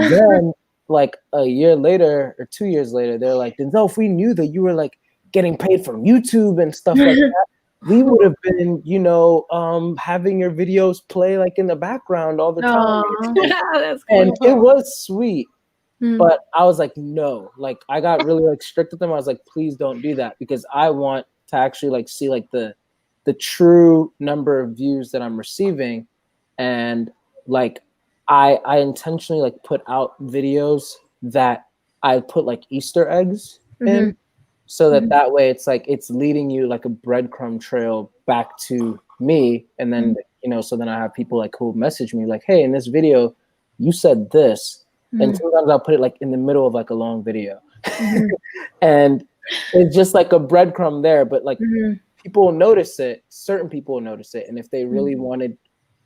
then like a year later or 2 years later, they're like, Denzel, if we knew that you were like getting paid from YouTube and stuff like that, we would have been, having your videos play like in the background all the time. That's And cool. it was sweet. But I was like, no, like I got really like strict with them. I was like, please don't do that, because I want to actually like see like the true number of views that I'm receiving. And like I intentionally like put out videos that I put like Easter eggs in, so that way it's like it's leading you like a breadcrumb trail back to me. And then so then I have people like who message me like, hey, in this video you said this. And sometimes I'll put it like in the middle of like a long video. And it's just like a breadcrumb there, but like people will notice it. Certain people will notice it. And if they really wanted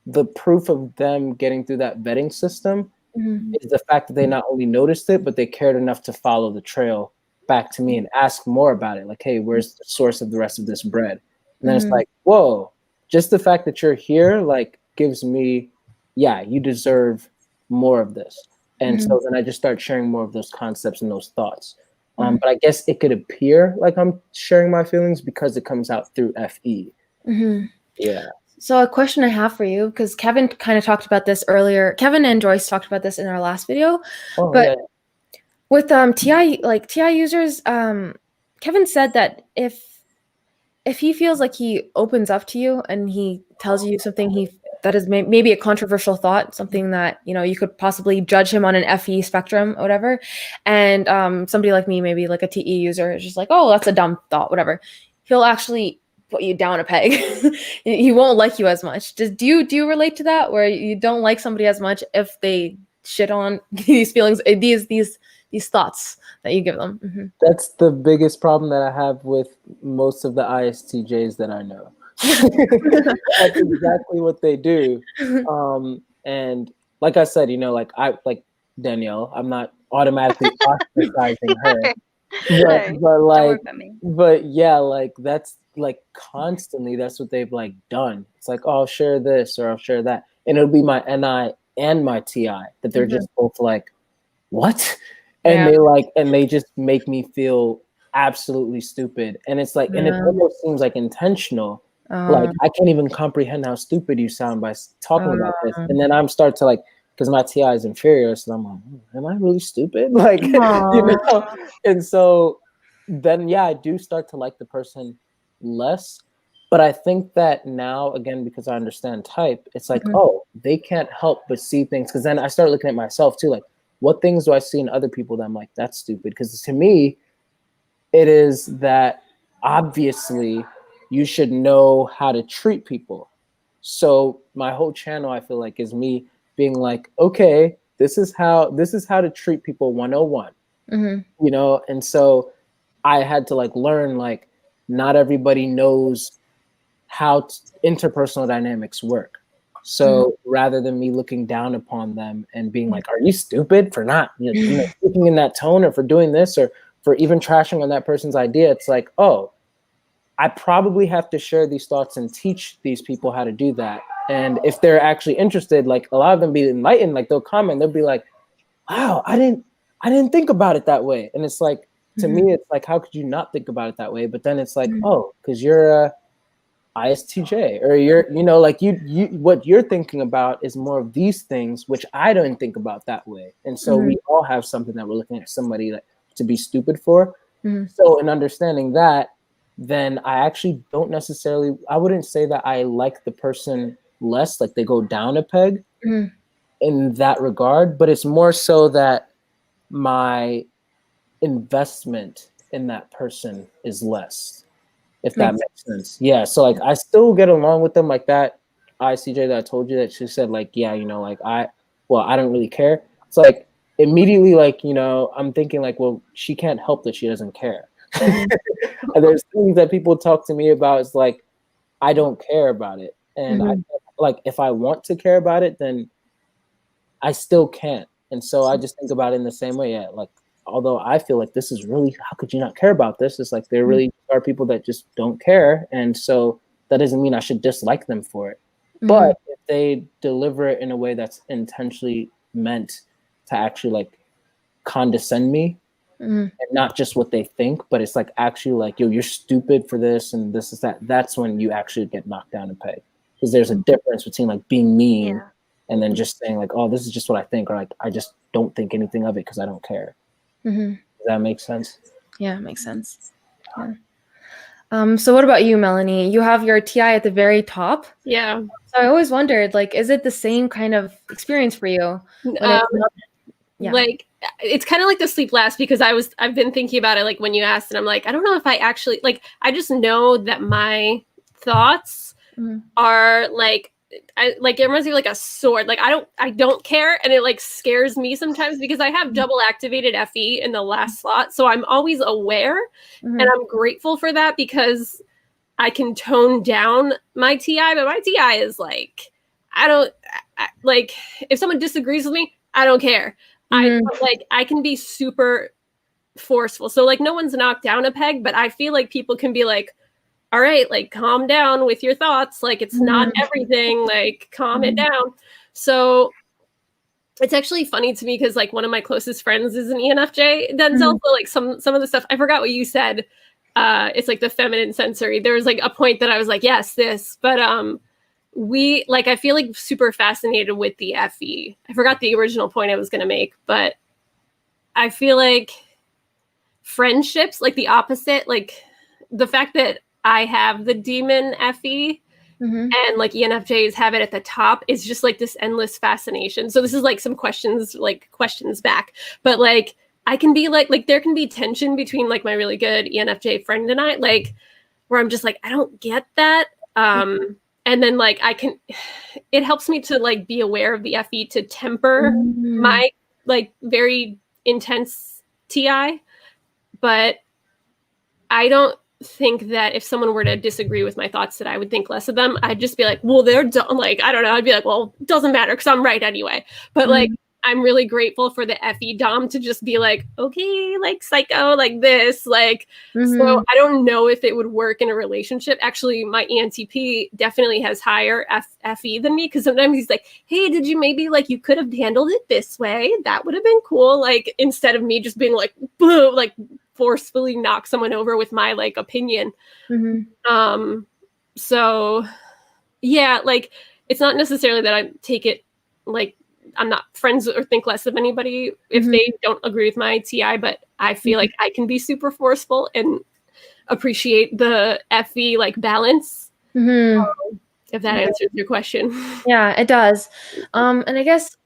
the proof of them getting through that vetting system, is the fact that they not only noticed it, but they cared enough to follow the trail back to me and ask more about it. Like, hey, where's the source of the rest of this bread? And then it's like, whoa, just the fact that you're here, like, gives me, yeah, you deserve more of this. And so then I just start sharing more of those concepts and those thoughts. But I guess it could appear like I'm sharing my feelings because it comes out through FE. Yeah. So a question I have for you, because Kevin kind of talked about this earlier. Kevin and Joyce talked about this in our last video, but with TI users, Kevin said that if he feels like he opens up to you and he tells you something that is maybe a controversial thought, something that, you know, you could possibly judge him on an FE spectrum or whatever, and somebody like me, maybe like a TE user, is just like, oh, that's a dumb thought, whatever, he'll actually put you down a peg. He won't like you as much. Do you relate to that, where you don't like somebody as much if they shit on these feelings, these thoughts that you give them? That's the biggest problem that I have with most of the ISTJs that I know. That's exactly what they do. And like I said, you know, like Danielle, I'm not automatically ostracizing her. But yeah, like that's like constantly that's what they've like done. It's like, oh, I'll share this or I'll share that, and it'll be my NI and my TI that they're just both like, what? And they just make me feel absolutely stupid. And it's like, and it almost seems like intentional. Like, I can't even comprehend how stupid you sound by talking about this. And then I'm start to like, because my TI is inferior, so I'm like, am I really stupid? Like, you know? And so then, yeah, I do start to like the person less. But I think that now, again, because I understand type, it's like, oh, they can't help but see things. Because then I start looking at myself too, like, what things do I see in other people that I'm like, that's stupid? Because to me, it is that obviously you should know how to treat people. So my whole channel, I feel like, is me being like, okay, this is how to treat people 101. You know, and so I had to like learn, like, not everybody knows how interpersonal dynamics work. So rather than me looking down upon them and being like, are you stupid for not, you know, speaking in that tone, or for doing this, or for even trashing on that person's idea, it's like, oh, I probably have to share these thoughts and teach these people how to do that. And if they're actually interested, like a lot of them be enlightened, like they'll comment, they'll be like, wow, I didn't think about it that way. And it's like, to me, it's like, how could you not think about it that way? But then it's like, oh, because you're a ISTJ, or you're, you know, like you what you're thinking about is more of these things, which I don't think about that way. And so we all have something that we're looking at somebody like to be stupid for. So in understanding that, then I actually don't necessarily, I wouldn't say that I like the person less, like they go down a peg in that regard, but it's more so that my investment in that person is less, if that makes sense. Yeah. So like I still get along with them, like that ICJ that I told you that she said, like, yeah, you know, like I don't really care. It's like immediately, like, you know, I'm thinking like, well, she can't help that she doesn't care. And there's things that people talk to me about, it's like, I don't care about it. And I like, if I want to care about it, then I still can't. And so I just think about it in the same way. Yeah, like, although I feel like this is really, how could you not care about this? It's like, there really are people that just don't care. And so that doesn't mean I should dislike them for it. But if they deliver it in a way that's intentionally meant to actually like condescend me, and not just what they think, but it's like actually like, yo, you're stupid for this and this is that, that's when you actually get knocked down a peg. Because there's a difference between like being mean and then just saying like, oh, this is just what I think, or like, I just don't think anything of it because I don't care. Does that make sense? Yeah, it makes sense. Yeah. So what about you, Melanie? You have your TI at the very top. Yeah. So I always wondered, like, is it the same kind of experience for you? Like, it's kind of like the sleep last, because I've been thinking about it, like when you asked, and I'm like, I don't know if I actually, like, I just know that my thoughts are like, it reminds me of like a sword. Like I don't care, and it like scares me sometimes because I have double activated FE in the last slot, so I'm always aware, and I'm grateful for that because I can tone down my TI. But my TI is like, like if someone disagrees with me, I don't care. I can be super forceful. So like no one's knocked down a peg, but I feel like people can be like, all right, like calm down with your thoughts. Like it's not everything, like calm it down. So it's actually funny to me because like one of my closest friends is an ENFJ. Denzel, so like some of the stuff, I forgot what you said. It's like the feminine sensory. There was like a point that I was like, yes, this, but we like, I feel like super fascinated with the FE. I forgot the original point I was going to make, but I feel like friendships, like the opposite, like the fact that I have the demon FE and like ENFJs have it at the top is just like this endless fascination. So this is like some questions back, but like I can be like there can be tension between like my really good ENFJ friend and I, like where I'm just like, I don't get that. And then like it helps me to like be aware of the FE to temper my like very intense TI. But I don't think that if someone were to disagree with my thoughts that I would think less of them. I'd just be like, well, they're dumb. Like, I don't know. I'd be like, well, it doesn't matter because I'm right anyway. But like, I'm really grateful for the FE Dom to just be like, okay, like psycho, like this, like, so I don't know if it would work in a relationship. Actually, my ENTP definitely has higher FE than me. Cause sometimes he's like, hey, did you maybe like, you could have handled it this way. That would have been cool. Like, instead of me just being like, boo, like forcefully knock someone over with my like opinion. So yeah, like, it's not necessarily that I take it like, I'm not friends or think less of anybody if they don't agree with my TI, but I feel like I can be super forceful and appreciate the FE like balance. If that answers your question. Yeah, it does. And I guess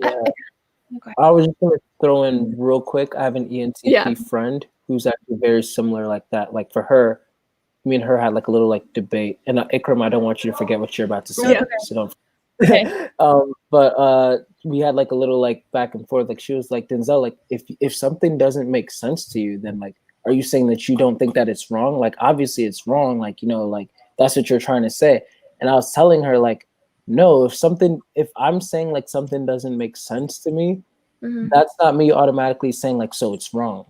I was just gonna throw in real quick. I have an ENTP friend who's actually very similar like that. Like for her, me and her had like a little like debate. And Ikram, I don't want you to forget what you're about to say. So don't. Okay. But we had like a little like back and forth. Like she was like, Denzel, like if something doesn't make sense to you, then like, are you saying that you don't think that it's wrong? Like obviously it's wrong. Like, you know, like that's what you're trying to say. And I was telling her like, no, if I'm saying like something doesn't make sense to me, that's not me automatically saying like, so it's wrong.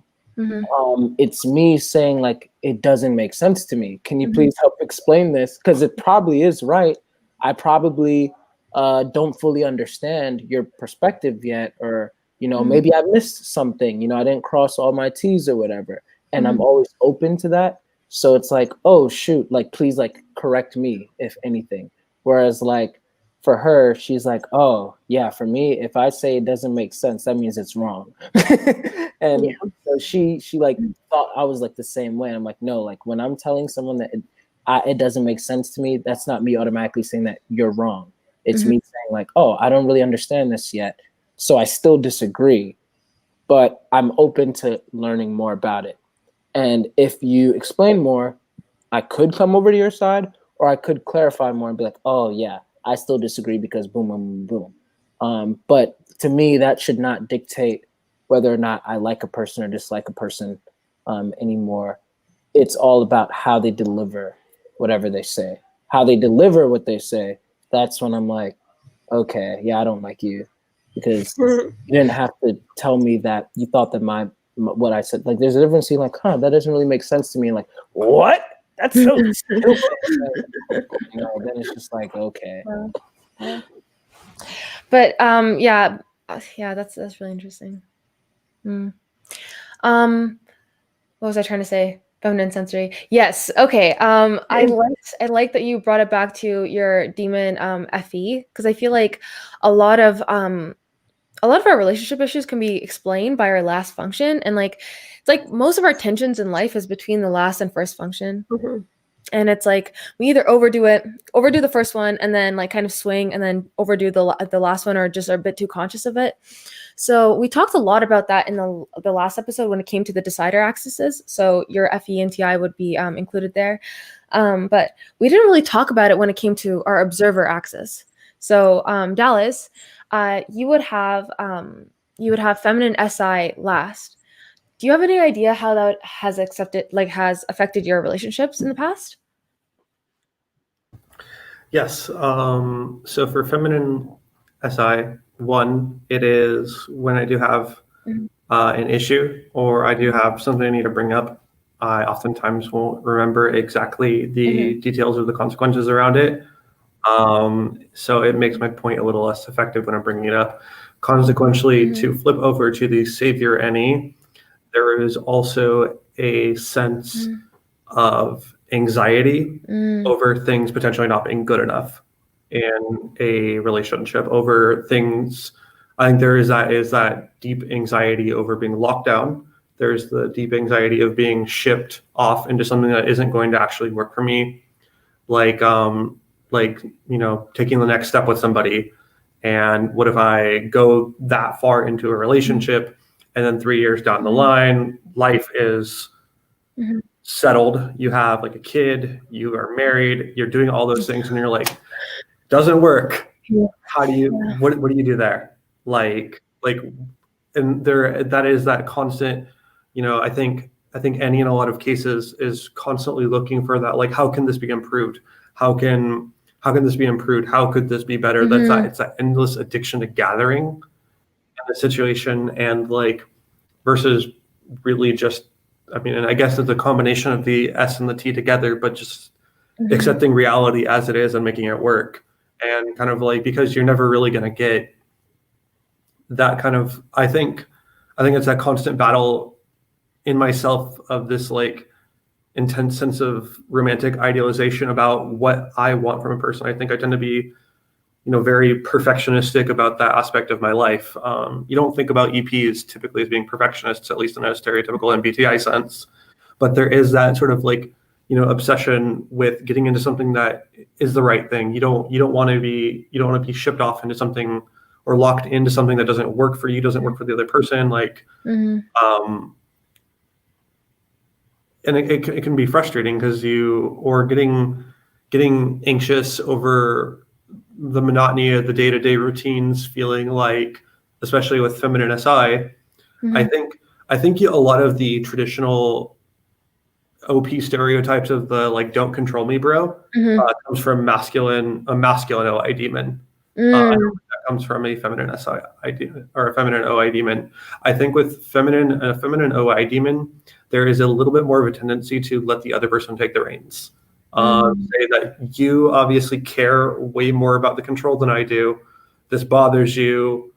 It's me saying like, it doesn't make sense to me. Can you please help explain this? Because it probably is right. I probably don't fully understand your perspective yet, or you know, maybe I missed something, you know, I didn't cross all my T's or whatever, and I'm always open to that. So it's like, oh shoot, like please like correct me if anything. Whereas like for her, she's like, oh yeah, for me, if I say it doesn't make sense, that means it's wrong. And so she like thought I was like the same way. I'm like, no, like when I'm telling someone that it doesn't make sense to me, that's not me automatically saying that you're wrong. It's me saying like, oh, I don't really understand this yet, so I still disagree, but I'm open to learning more about it. And if you explain more, I could come over to your side, or I could clarify more and be like, oh yeah, I still disagree because boom, boom, boom. But to me, that should not dictate whether or not I like a person or dislike a person anymore. It's all about how they deliver whatever they say. How they deliver what they say, that's when I'm like, okay, yeah, I don't like you, because you didn't have to tell me that you thought that what I said, like there's a difference in like, that doesn't really make sense to me. And like, what? That's so stupid. You know, then it's just like, okay. But yeah, that's really interesting. What was I trying to say? Feminine sensory. Yes. Okay. I like that you brought it back to your demon FE, because I feel like a lot of our relationship issues can be explained by our last function, and like it's like most of our tensions in life is between the last and first function. And it's like we either overdo the first one, and then like kind of swing, and then overdo the last one, or just are a bit too conscious of it. So we talked a lot about that in the last episode when it came to the decider axes. So your FE and TI would be included there. But we didn't really talk about it when it came to our observer axis. So Dallas, you would have feminine SI last. Do you have any idea how that has affected your relationships in the past? Yes. So for feminine SI, one, it is when I do have an issue or I do have something I need to bring up. I oftentimes won't remember exactly the details or the consequences around it. So it makes my point a little less effective when I'm bringing it up. Consequently, to flip over to the savior any, there is also a sense of anxiety over things potentially not being good enough in a relationship, over things. I think there is that deep anxiety over being locked down. There's the deep anxiety of being shipped off into something that isn't going to actually work for me. Like taking the next step with somebody, and what if I go that far into a relationship and then 3 years down the line, life is settled, you have like a kid, you are married, you're doing all those things, and you're like, doesn't work. How do you what do you do there? Like and there, that is that constant, I think Annie in a lot of cases is constantly looking for that, like, how can this be improved? How can this be improved? How could this be better? It's that endless addiction to gathering in the situation, and like versus really just, and I guess it's a combination of the S and the T together, but just accepting reality as it is and making it work. And kind of like, because you're never really going to get that kind of, I think it's that constant battle in myself of this like intense sense of romantic idealization about what I want from a person. I think I tend to be, very perfectionistic about that aspect of my life. You don't think about EPs typically as being perfectionists, at least in a stereotypical MBTI sense, but there is that sort of like, obsession with getting into something that is the right thing. You don't want to be shipped off into something or locked into something that doesn't work for you, doesn't work for the other person. Like, and it can be frustrating because getting anxious over the monotony of the day-to-day routines, feeling like, especially with feminine SI, I think a lot of the traditional OP stereotypes of the like "don't control me, bro" comes from a masculine OI demon. That comes from a feminine SI demon or a feminine OI demon. I think with a feminine OI demon, there is a little bit more of a tendency to let the other person take the reins. Say that you obviously care way more about the control than I do. This bothers you.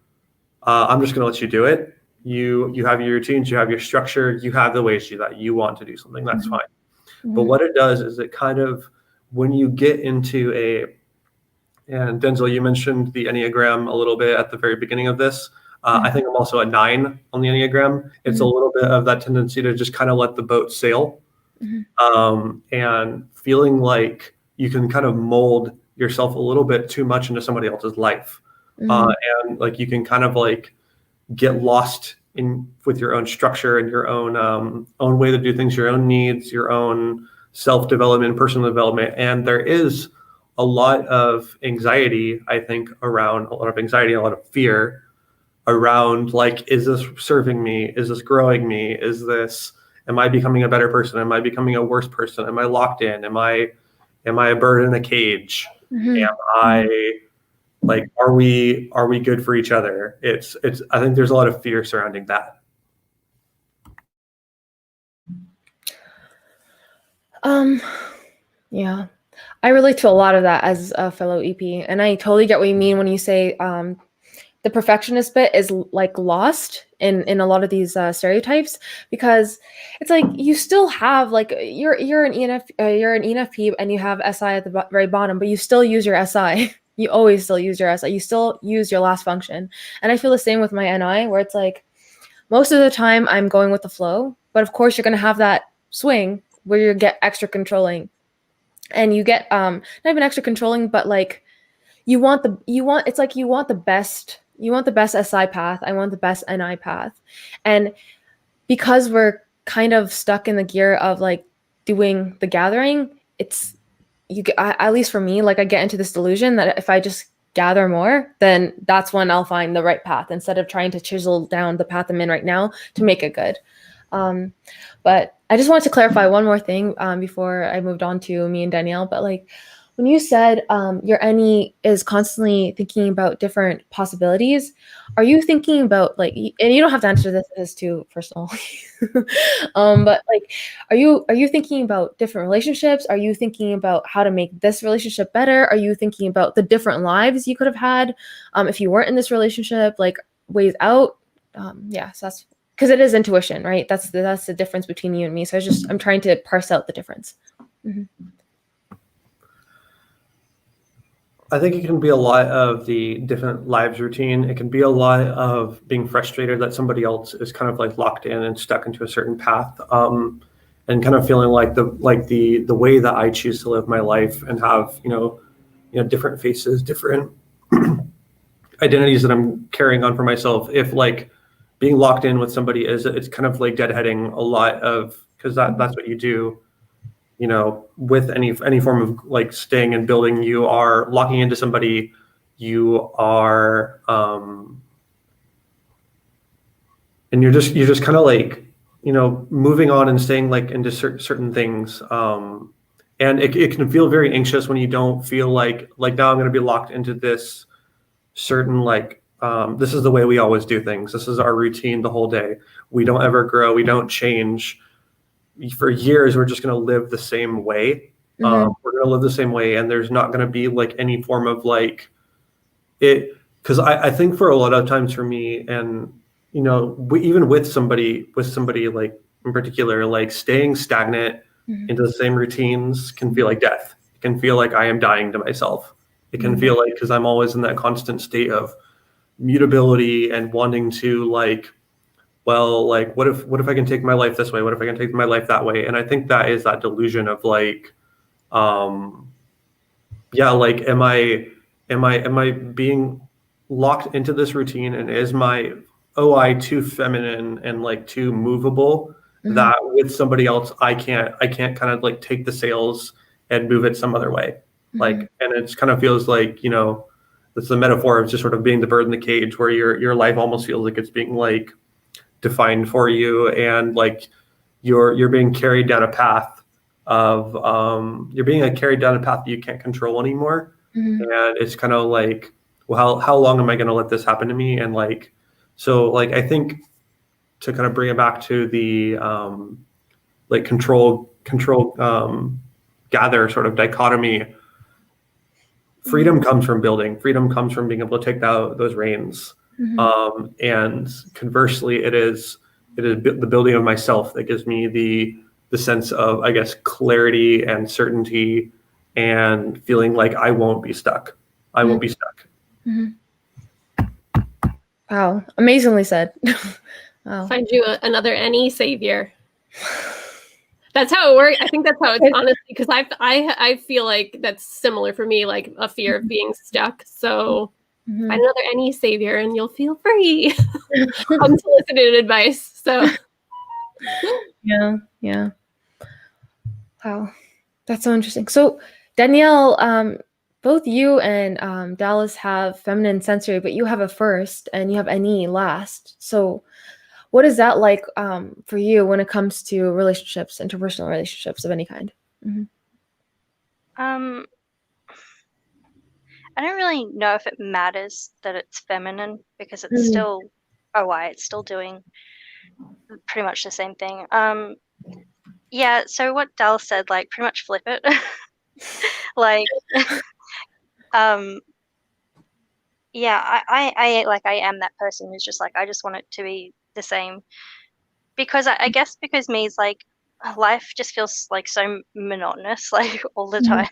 I'm just going to let you do it. You have your routines, you have your structure, you have the ways that you want to do something. That's fine. But what it does is it kind of, when you get into and Denzel, you mentioned the Enneagram a little bit at the very beginning of this. I think I'm also a 9 on the Enneagram. It's a little bit of that tendency to just kind of let the boat sail, and feeling like you can kind of mold yourself a little bit too much into somebody else's life. And like you can kind of like get lost in with your own structure and your own way to do things, your own needs, your own self-development, personal development. And there is a lot of anxiety, I think, a lot of fear around like, is this serving me? Is this growing me? Am I becoming a better person? Am I becoming a worse person? Am I locked in? Am I a bird in a cage? Am I like, are we good for each other? I think there's a lot of fear surrounding that. Yeah, I relate to a lot of that as a fellow EP, and I totally get what you mean when you say the perfectionist bit is like lost in a lot of these stereotypes, because it's like you still have like you're an ENFP and you have SI at the very bottom, but you still use your SI. You always still use your SI. You still use your last function. And I feel the same with my NI, where it's like most of the time I'm going with the flow, but of course you're going to have that swing where you get extra controlling, and you get not even extra controlling, but like you want the best SI path. I want the best NI path. And because we're kind of stuck in the gear of like doing the gathering, at least for me, like I get into this delusion that if I just gather more, then that's when I'll find the right path, instead of trying to chisel down the path I'm in right now to make it good. But I just wanted to clarify one more thing before I moved on to me and Danielle. But like when you said your NE is constantly thinking about different possibilities, are you thinking about like, and you don't have to answer this, it's too personal, but like, are you thinking about different relationships? Are you thinking about how to make this relationship better? Are you thinking about the different lives you could have had if you weren't in this relationship, like ways out? Yeah, so that's because it is intuition, right? That's the difference between you and me. So I'm trying to parse out the difference. I think it can be a lot of the different lives routine. It can be a lot of being frustrated that somebody else is kind of like locked in and stuck into a certain path, and kind of feeling like the way that I choose to live my life and have different faces, different identities that I'm carrying on for myself. If like being locked in with somebody it's kind of like deadheading a lot of, because that's what you do, with any form of like staying and building. You are locking into somebody, you are and you're just kind of like moving on and staying like into certain things, and it can feel very anxious when you don't feel like now I'm going to be locked into this certain like, this is the way we always do things, this is our routine the whole day, we don't ever grow, we don't change. For years we're just going to live the same way. We're going to live the same way, and there's not going to be like any form of like it, because I think for a lot of times for me, and even with somebody like in particular, like staying stagnant into the same routines can feel like death. It can feel like I am dying to myself. It can feel like, because I'm always in that constant state of mutability and wanting to like, well, like what if I can take my life this way? What if I can take my life that way? And I think that is that delusion of like, yeah, like am I being locked into this routine, and is my OI too feminine and like too movable that with somebody else I can't kind of like take the sails and move it some other way. Like, and it kind of feels like, it's the metaphor of just sort of being the bird in the cage, where your life almost feels like it's being like defined for you, and like you're being carried down a path of you're being like carried down a path that you can't control anymore. And it's kind of like, well, how long am I going to let this happen to me? And like, so like I think, to kind of bring it back to the like control gather sort of dichotomy, freedom comes from building, freedom comes from being able to take those reins. And conversely, it is the building of myself that gives me the sense of, I guess, clarity and certainty, and feeling like I won't be stuck. I won't be stuck. Wow, amazingly said. Wow. Find you another NE savior. That's how it works. I think that's how it's, honestly, because I feel like that's similar for me, like a fear of being stuck. So find another NE savior and you'll feel free. Unsolicited advice. So yeah. Wow, that's so interesting. So Danielle, both you and Dallas have feminine sensory, but you have a first and you have NE last. So what is that like for you when it comes to relationships, interpersonal relationships of any kind? I don't really know if it matters that it's feminine, because it's still OI, it's still doing pretty much the same thing. Yeah, so what Dal said, like pretty much flip it. Like yeah, I am that person who's just like, I just want it to be the same, because I guess because me is like, life just feels like so monotonous, like all the time.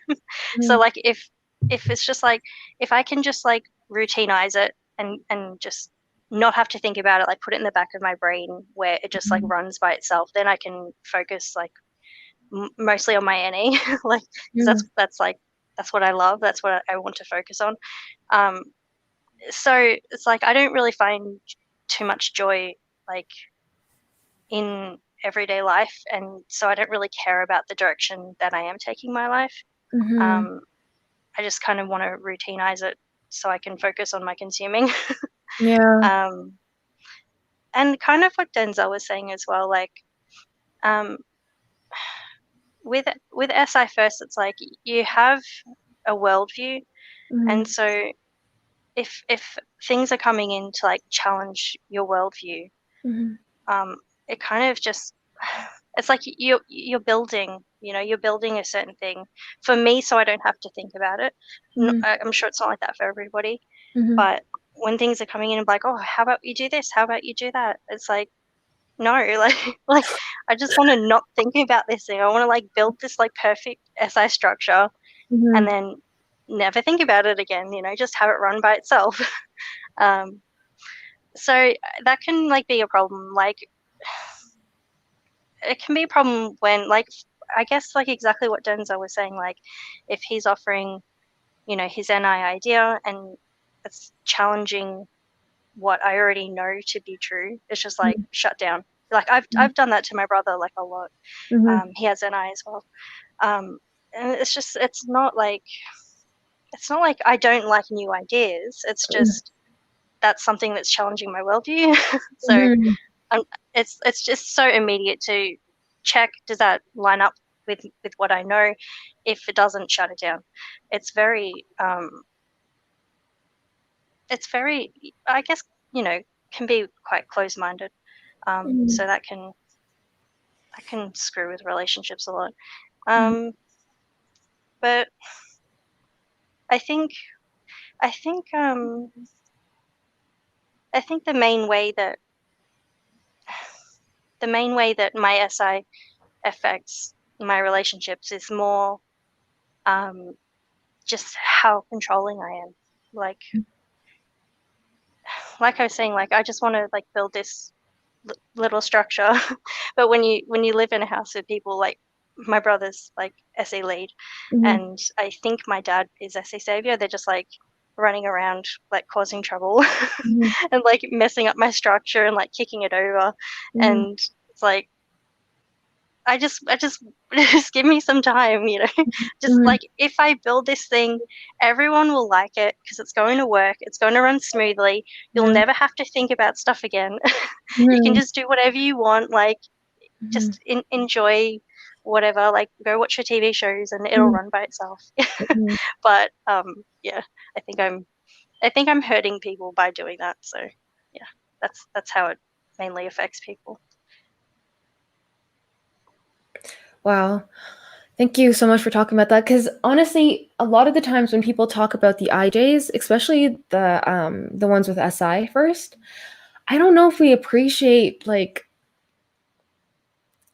So like if it's just like, if I can just like routinize it and just not have to think about it, like put it in the back of my brain where it just like runs by itself, then I can focus like mostly on my NE. Like, 'cause that's what I love, that's what I want to focus on. So it's like I don't really find too much joy like in everyday life, and so I don't really care about the direction that I am taking my life. I just kind of want to routinize it so I can focus on my consuming. Yeah. And kind of what Denzel was saying as well, like with SI first, it's like you have a worldview. Mhm. And so if things are coming in to like challenge your worldview, Mhm. it kind of just, it's like you're building, you're building a certain thing for me, so I don't have to think about it. Mhm. I'm sure it's not like that for everybody, Mhm. but when things are coming in and like, oh, how about you do this? How about you do that? It's like, no, like I just want to not think about this thing. I want to like build this like perfect SI structure and Mhm. then never think about it again, just have it run by itself. um, so that can like be a problem. Like it can be a problem when like, I guess like exactly what Denzel was saying, like if he's offering, his NI idea and it's challenging what I already know to be true, it's just like shut down. Like I've done that to my brother like a lot. Mhm. He has NI as well. And it's not like I don't like new ideas. It's just that's something that's challenging my worldview. So Mhm. it's just so immediate to check, does that line up with what I know? If it doesn't, shut it down. It's very I guess, can be quite close-minded. Mhm. So that can screw with relationships a lot. Mhm. But I think I think I think the main way that my SI affects my relationships is more just how controlling I am. Like I was saying, like I just want to like build this little structure, but when you live in a house with people, like my brother's like SA lead, Mhm. and I think my dad is SA savior. They're just like running around like causing trouble Mhm. and like messing up my structure and like kicking it over, Mhm. and it's like I just just give me some time, just Mhm. like if I build this thing, everyone will like it because it's going to work, it's going to run smoothly, you'll Yeah. never have to think about stuff again. You can Mhm. just do whatever you want, like Mhm. just enjoy whatever, like go watch your TV shows and it'll Mhm. run by itself. Mhm. But yeah, I think I'm hurting people by doing that. So yeah, that's how it mainly affects people. Wow. Thank you so much for talking about that. Because honestly, a lot of the times when people talk about the IJs, especially the ones with SI first, I don't know if we appreciate like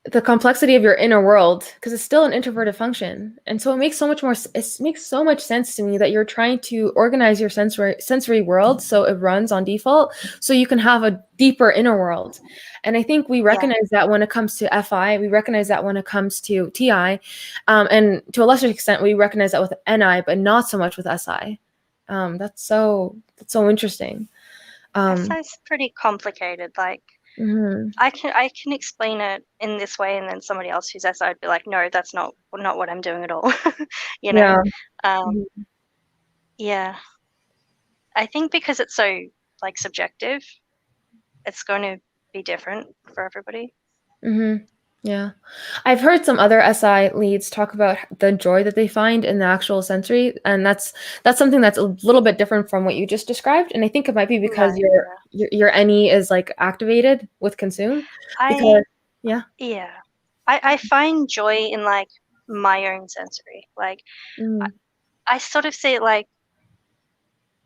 the complexity of your inner world because it's still an introverted function, and so it makes so much sense to me that you're trying to organize your sensory world so it runs on default, so you can have a deeper inner world. And I think we Yeah, recognize that when it comes to FI, we recognize that when it comes to TI, and to a lesser extent, we recognize that with NI, but not so much with SI. That's so interesting. SI's pretty complicated. Like Mhm. I can explain it in this way, and then somebody else who's SI would be like, no, that's not what I'm doing at all. you know. Yeah. Um, Mhm. yeah, I think because it's so like subjective, it's going to be different for everybody. Mhm. Yeah. I've heard some other SI leads talk about the joy that they find in the actual sensory, and that's something that's a little bit different from what you just described. And I think it might be No, because your yeah, your NE is like activated with consume. I Because yeah. yeah, I find joy in like my own sensory. Like I, Mm. I sort of see it like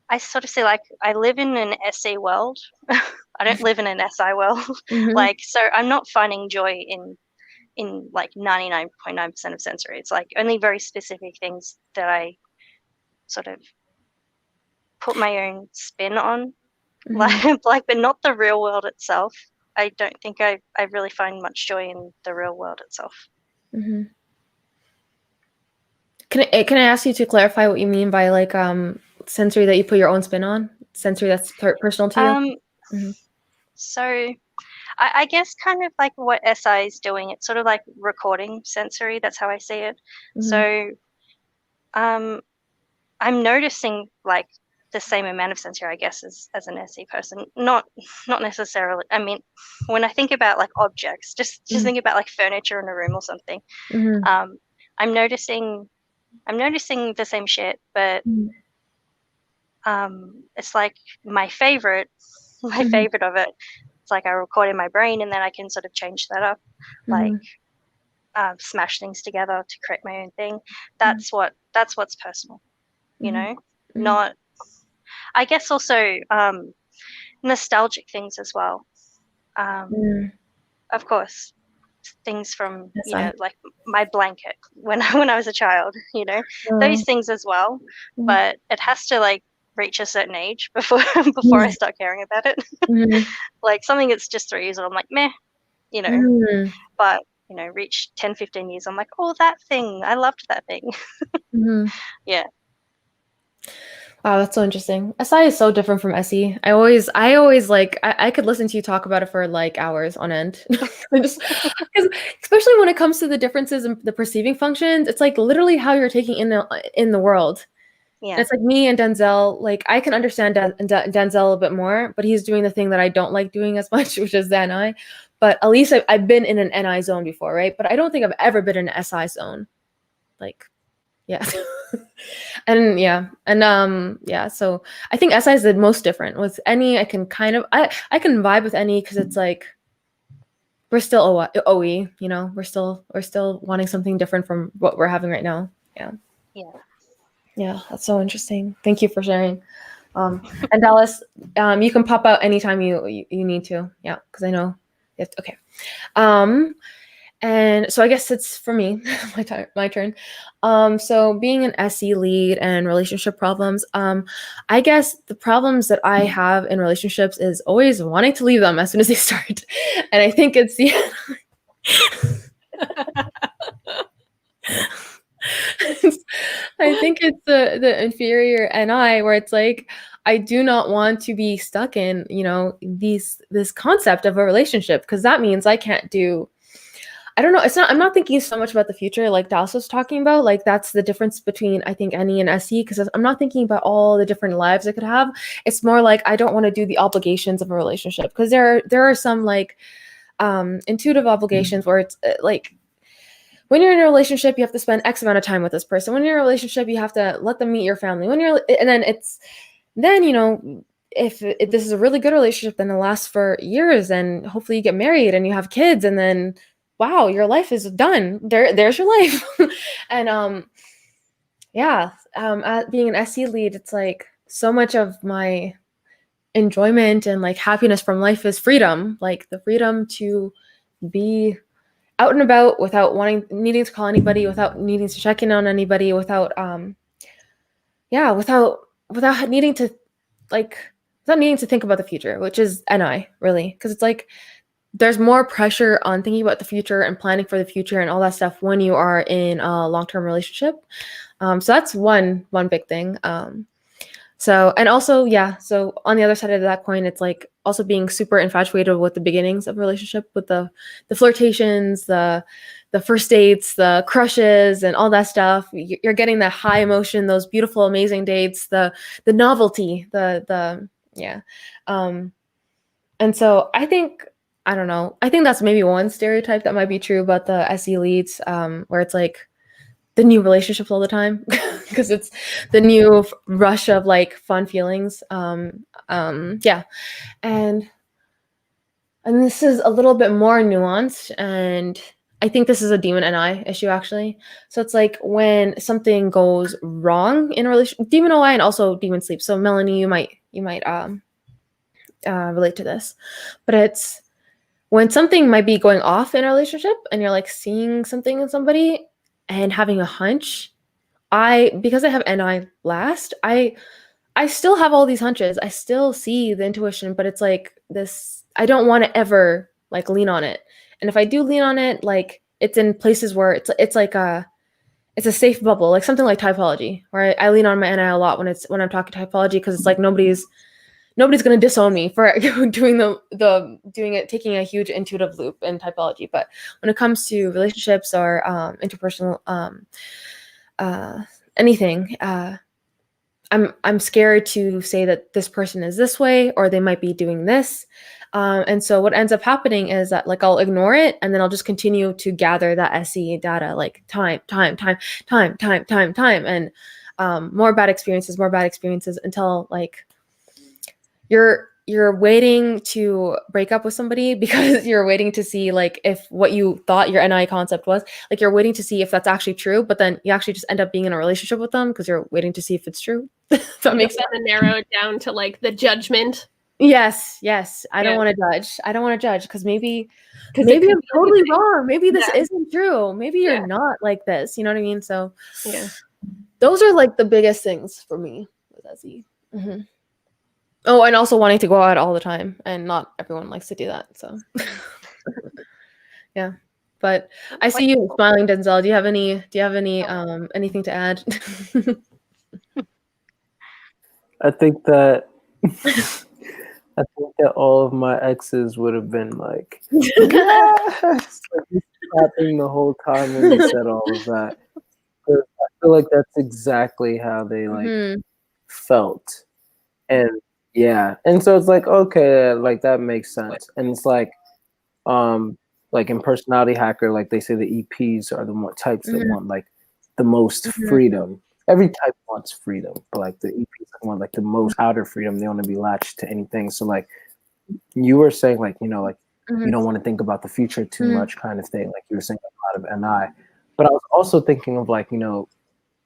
I live in an SA world. I don't live in an SI world. Mhm. Like so, I'm not finding joy in like 99.9% of sensory. It's like only very specific things that I sort of put my own spin on, Mhm. but not the real world itself. I don't think I really find much joy in the real world itself. Mhm. Can I ask you to clarify what you mean by like sensory that you put your own spin on? Sensory that's personal to you? Um, Mhm. so I guess kind of like what SI is doing. It's sort of like recording sensory. That's how I see it. Mhm. So um, I'm noticing like the same amount of sensory, I guess, as an SE person. Not necessarily. I mean, when I think about like objects, just Mhm. think about like furniture in a room or something. Mhm. Um, I'm noticing I'm noticing the same shit, but it's like my favorite of it. It's like I record in my brain, and then I can sort of change that up, like smash things together to create my own thing. That's what's personal, you know. Not, I guess, also nostalgic things as well. Of course, things from like my blanket when I was a child, you know, those things as well. But it has to like reach a certain age before I start caring about it. Like something that's just 3 years old, I'm like, meh, you know. But you know, reach 10, 15 years, I'm like, oh, that thing, I loved that thing. Yeah. Wow, that's so interesting. SI is so different from SE. I always like, I could listen to you talk about it for like hours on end. Just, especially when it comes to the differences in the perceiving functions, it's like literally how you're taking in the world. Yeah. And it's like me and Denzel, like I can understand Denzel a bit more, but he's doing the thing that I don't like doing as much, which is the NI. But at least I've been in an NI zone before, right? But I don't think I've ever been in an SI zone. Like, yeah. And so I think SI is the most different. With any, I can kind of I can vibe with any because it's like we're still OE, you know, we're still wanting something different from what we're having right now. Yeah, that's so interesting. Thank you for sharing. And Dallas, you can pop out anytime you need to. Yeah, because I know you have to, okay. And so I guess it's for me, my turn. So being an SE lead and relationship problems, I guess the problems that I have in relationships is always wanting to leave them as soon as they start. And I think it's I think it's the inferior NI where it's like I do not want to be stuck in, you know, this concept of a relationship because that means I can't do. I don't know. I'm not thinking so much about the future like Dallas was talking about. Like that's the difference between I think NE and SE because I'm not thinking about all the different lives I could have. It's more like I don't want to do the obligations of a relationship because there are some like intuitive obligations where it's like when you're in a relationship, you have to spend X amount of time with this person. When you're in a relationship, you have to let them meet your family. Then you know, if this is a really good relationship, then it lasts for years, and hopefully you get married and you have kids, and then wow, your life is done. There's your life. And being an SE lead, it's like so much of my enjoyment and like happiness from life is freedom, like the freedom to be out and about without needing to call anybody, without needing to check in on anybody, without needing to without needing to think about the future, which is NI really, because it's like there's more pressure on thinking about the future and planning for the future and all that stuff when you are in a long-term relationship. So that's one big thing. So on the other side of that coin, it's like also being super infatuated with the beginnings of a relationship, with the flirtations, the first dates, the crushes, and all that stuff. You're getting that high emotion, those beautiful, amazing dates, the novelty, and so I don't know. I think that's maybe one stereotype that might be true about the SE leads, where it's like the new relationships all the time because it's the new rush of like fun feelings. And this is a little bit more nuanced, and I think this is a demon NI issue actually. So it's like when something goes wrong in a relationship, demon OI and also demon sleep. So Melanie, you might relate to this, but it's when something might be going off in a relationship and you're like seeing something in somebody and having a hunch. Because I have NI last, I still have all these hunches. I still see the intuition, but it's like this, I don't want to ever like lean on it. And if I do lean on it, like it's in places where it's a safe bubble, like something like typology, where I lean on my NI a lot when I'm talking typology, because it's like nobody's going to disown me for taking a huge intuitive loop in typology. But when it comes to relationships or interpersonal anything, I'm scared to say that this person is this way or they might be doing this. And so what ends up happening is that like I'll ignore it and then I'll just continue to gather that SE data like time, and more bad experiences until like you're waiting to break up with somebody because you're waiting to see like if what you thought your NI concept was, like you're waiting to see if that's actually true, but then you actually just end up being in a relationship with them because you're waiting to see if it's true. If that makes sense. To narrow it down to like the judgment. Yes. I don't want to judge because maybe I'm totally wrong. Maybe this isn't true. Maybe you're not like this. You know what I mean? So those are like the biggest things for me with SE. Mm-hmm. Oh, and also wanting to go out all the time, and not everyone likes to do that. So, yeah. But I see you smiling, Denzel. Do you have any anything to add? I think that all of my exes would have been like, yes! Like, clapping the whole time when you said all of that. But I feel like that's exactly how they like felt, and and so it's like, okay, like that makes sense. And it's like in Personality Hacker, like they say the EPs are the more types that want like the most freedom. Every type wants freedom, but like the EPs want like the most outer freedom. They want to be latched to anything. So like you were saying, like, you know, like you don't want to think about the future too much, kind of thing. Like you were saying a lot of NI, but I was also thinking of like, you know,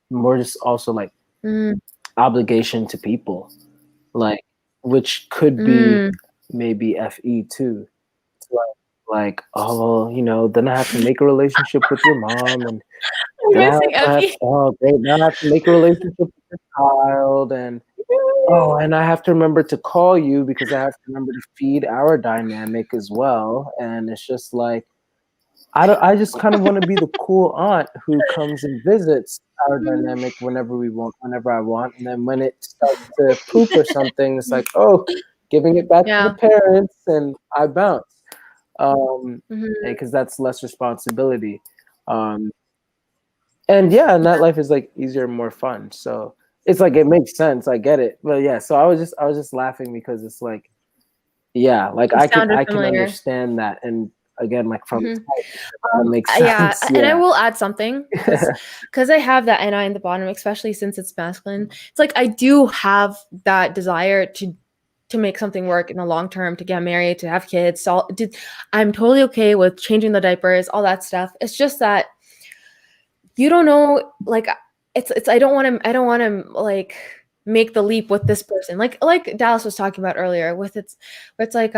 more just also like obligation to people, like, which could be maybe FE too. Like, oh, you know, then I have to make a relationship with your mom, and then I have to make a relationship with your child, and and I have to remember to call you because I have to remember to feed our dynamic as well. And it's just like, I just kind of want to be the cool aunt who comes and visits our dynamic whenever I want. And then when it starts to poop or something, it's like, oh, giving it back to the parents, and I bounce. Because that's less responsibility. And that life is like easier and more fun. So it's like, it makes sense. I get it. But yeah, so I was just laughing because it's like, like I can understand that. And again, like from makes sense. Yeah, and I will add something because I have that NI in the bottom, especially since it's masculine. It's like I do have that desire to make something work in the long term, to get married, to have kids. So I'm totally okay with changing the diapers, all that stuff. It's just that you don't know, like it's I don't want to like make the leap with this person. Like Dallas was talking about earlier with it's like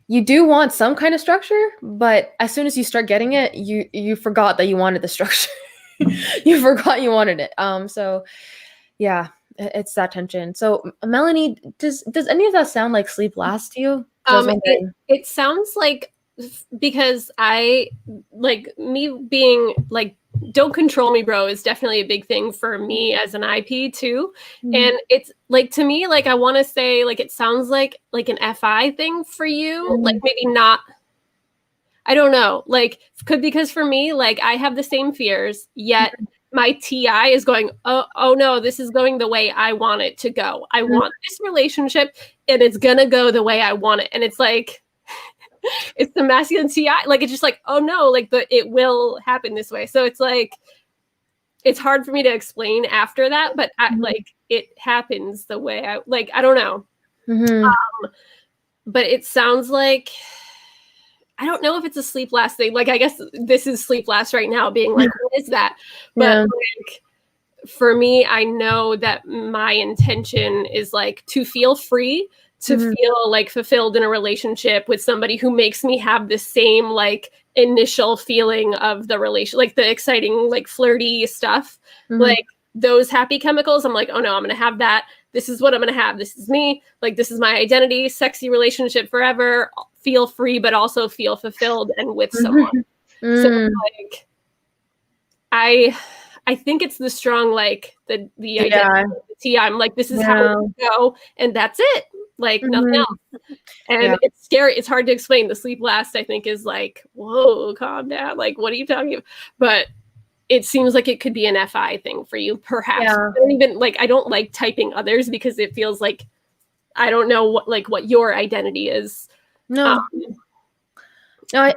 you do want some kind of structure, but as soon as you start getting it, you forgot that you wanted the structure. You forgot you wanted it. So yeah, it's that tension. So Melanie, does any of that sound like sleep lasts to you? It sounds like, because I like me being like, don't control me, bro, is definitely a big thing for me as an IP too. And it's like, to me, like I want to say, like it sounds like an FI thing for you, like maybe not. I don't know, like because for me, like I have the same fears, yet my TI is going, oh no, this is going the way I want it to go. I want this relationship, and it's gonna go the way I want it. And it's like, it's the masculine TI. Like it's just like, oh no, like it will happen this way. So it's like, it's hard for me to explain after that, but like it happens the way I like. I don't know, but it sounds like, I don't know if it's a sleep last thing. Like, I guess this is sleep last right now, being like, what is that? But like, for me, I know that my intention is like to feel free, to feel like fulfilled in a relationship with somebody who makes me have the same like initial feeling of the relation, like the exciting, like flirty stuff, like those happy chemicals. I'm like, oh no, I'm going to have that. This is what I'm going to have. This is me. Like, this is my identity, sexy relationship forever. Feel free, but also feel fulfilled and with someone. So like, I think it's the strong, like the identity, the TI. I'm like, this is how we go, and that's it. Like nothing else. And it's scary. It's hard to explain. The sleep last, I think, is like, whoa, calm down. Like, what are you talking about? But it seems like it could be an FI thing for you, perhaps. I don't even like, I don't like typing others because it feels like I don't know what your identity is. No. No, I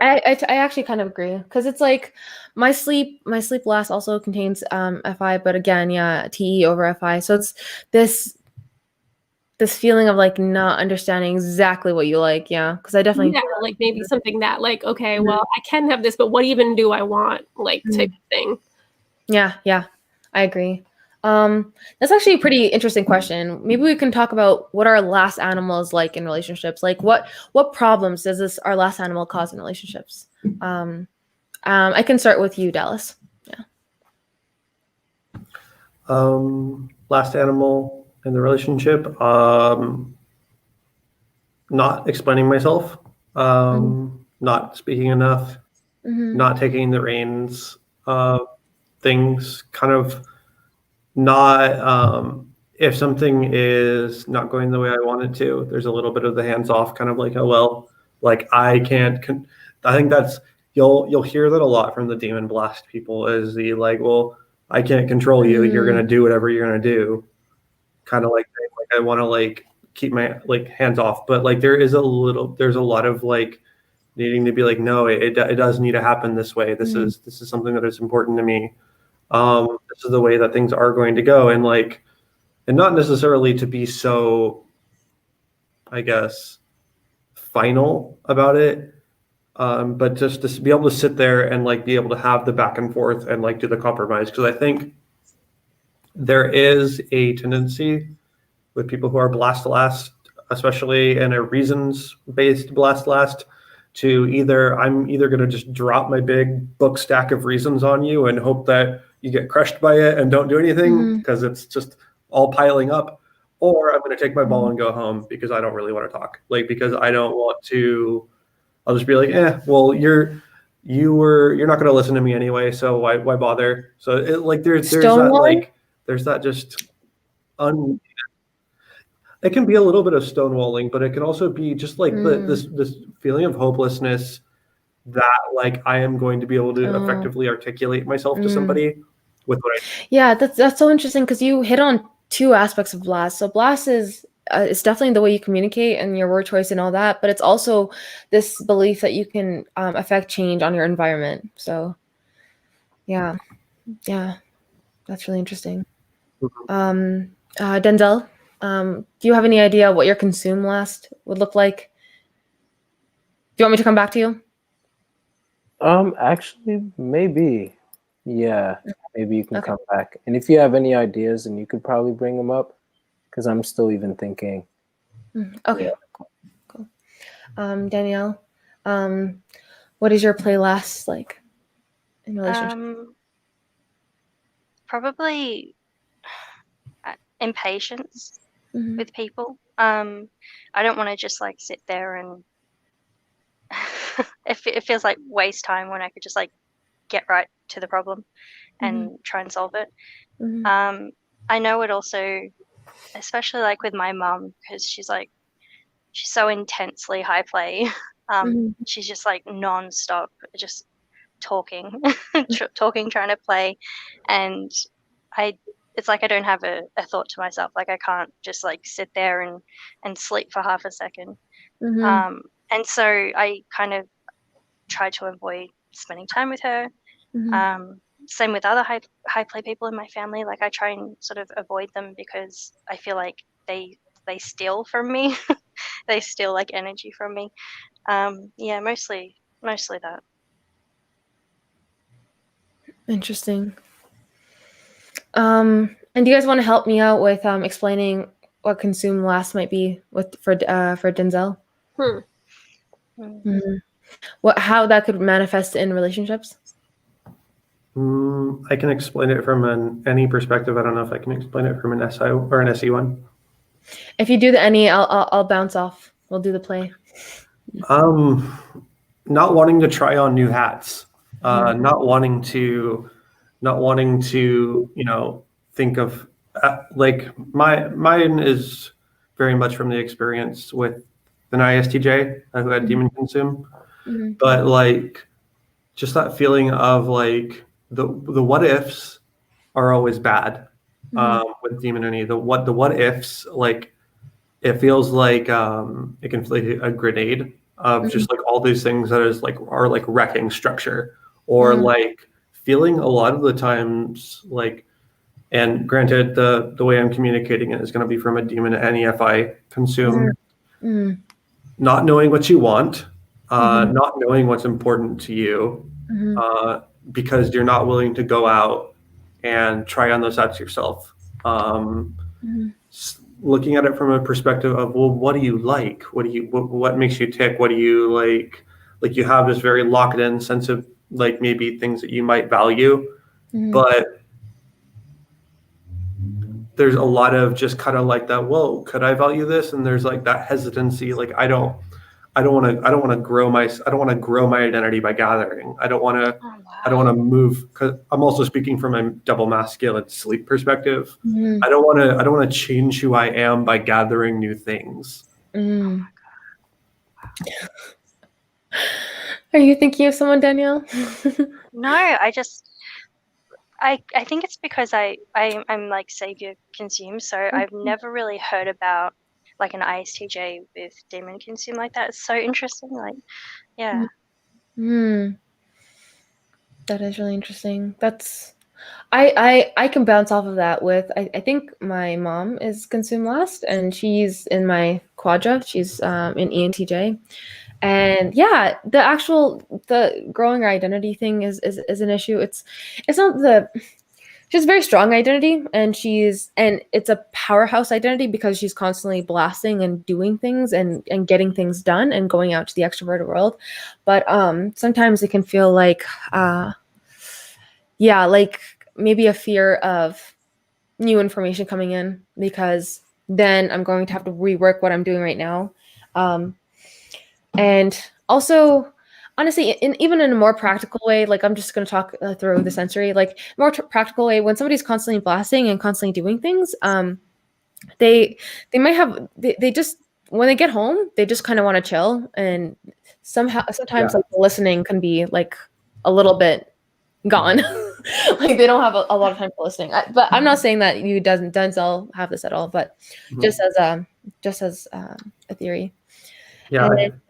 actually kind of agree, because it's like my sleep last also contains FI, but again, yeah, TE over FI. So it's this feeling of like not understanding exactly what you like. Yeah, because I definitely like maybe something that like, okay, well, I can have this, but what even do I want, like type of thing. Yeah, I agree. That's actually a pretty interesting question. Maybe we can talk about what our last animal is like in relationships. Like what problems does our last animal cause in relationships? I can start with you, Dallas. Last animal in the relationship, not explaining myself, not speaking enough, not taking the reins, things kind of not, if something is not going the way I want it to, there's a little bit of the hands off, kind of like, oh, well, like I can't, I think that's, you'll hear that a lot from the Demon Blast people, is the like, well, I can't control you. You're going to do whatever you're going to do. Kind of like I want to like keep my like hands off, but like there's a lot of like needing to be like, no, it does need to happen this way. This is something that is important to me. This is the way that things are going to go. And like, and not necessarily to be so, I guess, final about it. But just to be able to sit there and like be able to have the back and forth and like do the compromise. Because I think there is a tendency with people who are blast last, especially in a reasons-based blast last, to I'm either going to just drop my big book stack of reasons on you and hope that you get crushed by it and don't do anything because it's just all piling up, or I'm going to take my ball and go home because I don't really want to talk, like because I don't want to. I'll just be like, well, you're not going to listen to me anyway, so why bother? So it, like there's that just it can be a little bit of stonewalling, but it can also be just like this feeling of hopelessness that like I am going to be able to effectively articulate myself to somebody with what I. Yeah, that's so interesting, because you hit on two aspects of blast. So blast is it's definitely the way you communicate and your word choice and all that, but it's also this belief that you can affect change on your environment. So yeah, that's really interesting. Denzel, do you have any idea what your consume last would look like? Do you want me to come back to you? Actually, maybe. Yeah, maybe you can come back. And if you have any ideas, and you could probably bring them up, because I'm still even thinking. Okay, yeah. Cool. Danielle, what is your play last like in relationship? Probably impatience with people. I don't want to just like sit there and it feels like waste time when I could just like get right to the problem and try and solve it. I know it also, especially like with my mum, because she's so intensely high play. She's just like non-stop, just talking, trying to play, and it's like I don't have a thought to myself. Like I can't just like sit there and sleep for half a second. And so I kind of try to avoid spending time with her. Same with other high play people in my family. Like I try and sort of avoid them because I feel like they steal from me. They steal like energy from me. Yeah, mostly that. Interesting. And do you guys want to help me out with explaining what consume last might be for Denzel? How that could manifest in relationships? I can explain it from any perspective. I don't know if I can explain it from an SI or an SE one. If you do the any, I'll bounce off. We'll do the play. Not wanting to try on new hats. Not wanting to think of like mine is very much from the experience with an ISTJ who had demon consume, but like just that feeling of like the what ifs are always bad with demon any the what ifs, like it feels like it can feel like a grenade of just like all these things that is like are like wrecking structure, or like feeling a lot of the times like, and granted the way I'm communicating it is going to be from a demon NEFI consume, not knowing what you want, not knowing what's important to you, because you're not willing to go out and try on those sets yourself. Looking at it from a perspective of, well, what do you like? What makes you tick? What do you like? Like you have this very locked in sense of like maybe things that you might value, but there's a lot of just kind of like that, whoa, could I value this? And there's like that hesitancy, like I don't want to grow my identity by gathering. I don't want to move, because I'm also speaking from a double masculine sleep perspective. I don't want to change who I am by gathering new things. Are you thinking of someone, Danielle? No, I think it's because I'm like savior consumed, so I've never really heard about like an ISTJ with demon consume like that. It's so interesting. Like, yeah. That is really interesting. That's I can bounce off of that with I think my mom is consumed last, and she's in my quadra. She's in ENTJ. And yeah, the growing her identity thing is an issue. It's not she has a very strong identity, and it's a powerhouse identity because she's constantly blasting and doing things and getting things done and going out to the extroverted world. But sometimes it can feel like like maybe a fear of new information coming in, because then I'm going to have to rework what I'm doing right now. And also, honestly, even in a more practical way, like I'm just going to talk through the sensory, like more practical way, when somebody's constantly blasting and constantly doing things, they might have, they just, when they get home, they just kind of want to chill. And sometimes like the listening can be like a little bit gone. Like they don't have a lot of time for listening. But I'm not saying that you Denzel have this at all, but just as a theory. Yeah,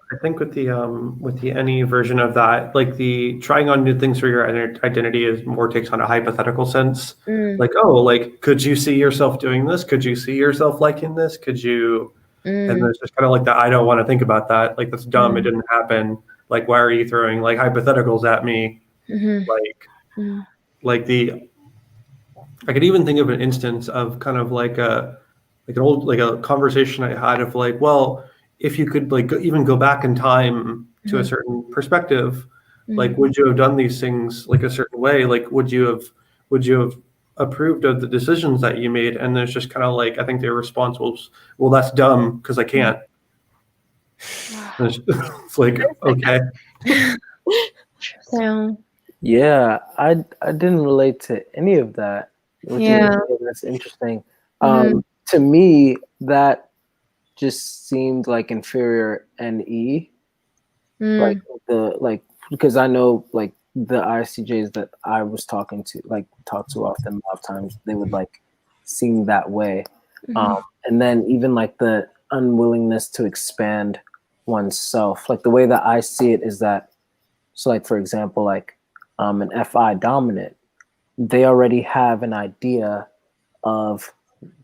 I think with the any version of that, like the trying on new things for your identity is more takes on a hypothetical sense. Like, oh, like could you see yourself doing this? Could you see yourself liking this? Could you? And there's just kind of like that. I don't want to think about that. Like that's dumb. It didn't happen. Like why are you throwing like hypotheticals at me? Like I could even think of an instance of kind of like an old like a conversation I had of like, well, if you could like even go back in time to a certain perspective, like would you have done these things like a certain way? Like would you have approved of the decisions that you made? And there's just kind of like, I think their response was, well, that's dumb because I can't. It's like, okay. Yeah, I didn't relate to any of that. That's interesting. To me, that just seemed like inferior NE, like because I know like the ISTJs that I was talk to often, a lot of times they would like seem that way, and then even like the unwillingness to expand oneself, like the way that I see it is that, so like for example, like an FI dominant, they already have an idea of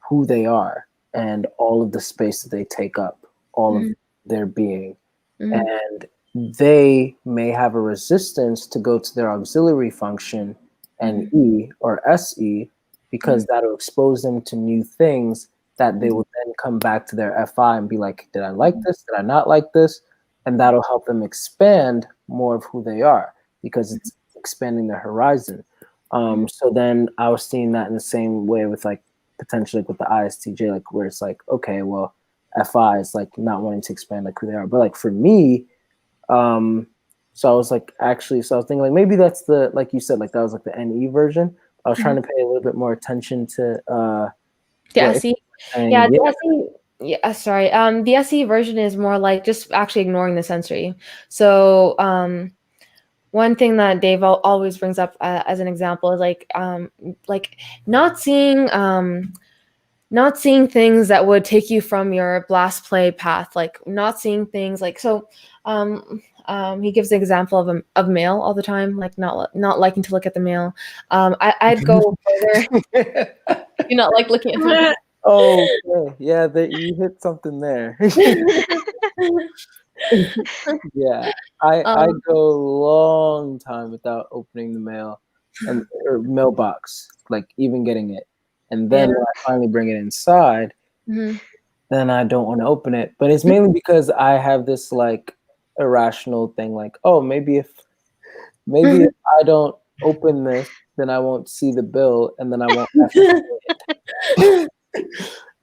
who they are and all of the space that they take up, all of their being. And they may have a resistance to go to their auxiliary function, NE or SE, because that'll expose them to new things that they will then come back to their FI and be like, did I like this? Did I not like this? And that'll help them expand more of who they are because it's expanding their horizon. So then I was seeing that in the same way with like potentially with the ISTJ, like where it's like, okay, well, FI is like not wanting to expand like who they are. But like for me, so I was like, actually, so I was thinking like maybe that's the, like you said, like that was like the NE version. I was trying to pay a little bit more attention to the SE. Yeah, the SE. Yeah, sorry. The SE version is more like just actually ignoring the sensory. So one thing that Dave always brings up as an example is like not seeing not seeing things that would take you from your blast play path, like not seeing things like so. He gives the example of mail all the time, like not liking to look at the mail. I'd go further. You not like looking at the mail. Oh, okay. Yeah, you hit something there. Yeah, I go a long time without opening the mail or mailbox, like even getting it, and then when I finally bring it inside, then I don't want to open it. But it's mainly because I have this like irrational thing, like, oh, maybe if I don't open this, then I won't see the bill, and then I won't have to pay it.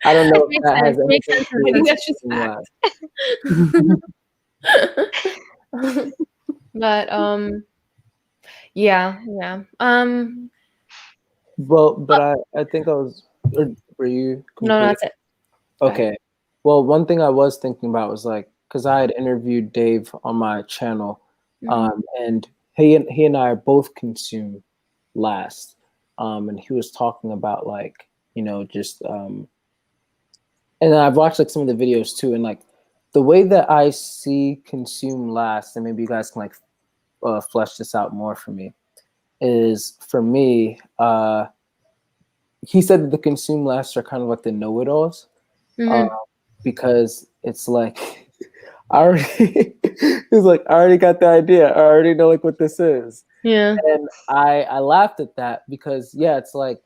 I don't know if that has Makes anything sense. to do I think with that's just fact. But yeah. but I think I was. Were you No, complete? that's it. Okay. Well, one thing I was thinking about was like, because I had interviewed Dave on my channel, and he and I both consume last, and he was talking about like, just and I've watched like some of the videos too, and like the way that I see consume last, and maybe you guys can like flesh this out more for me, is for me, he said that the consume last are kind of like the know-it-alls. Because it's like I already he's like, I already got the idea. I already know like what this is. Yeah. And I laughed at that because it's like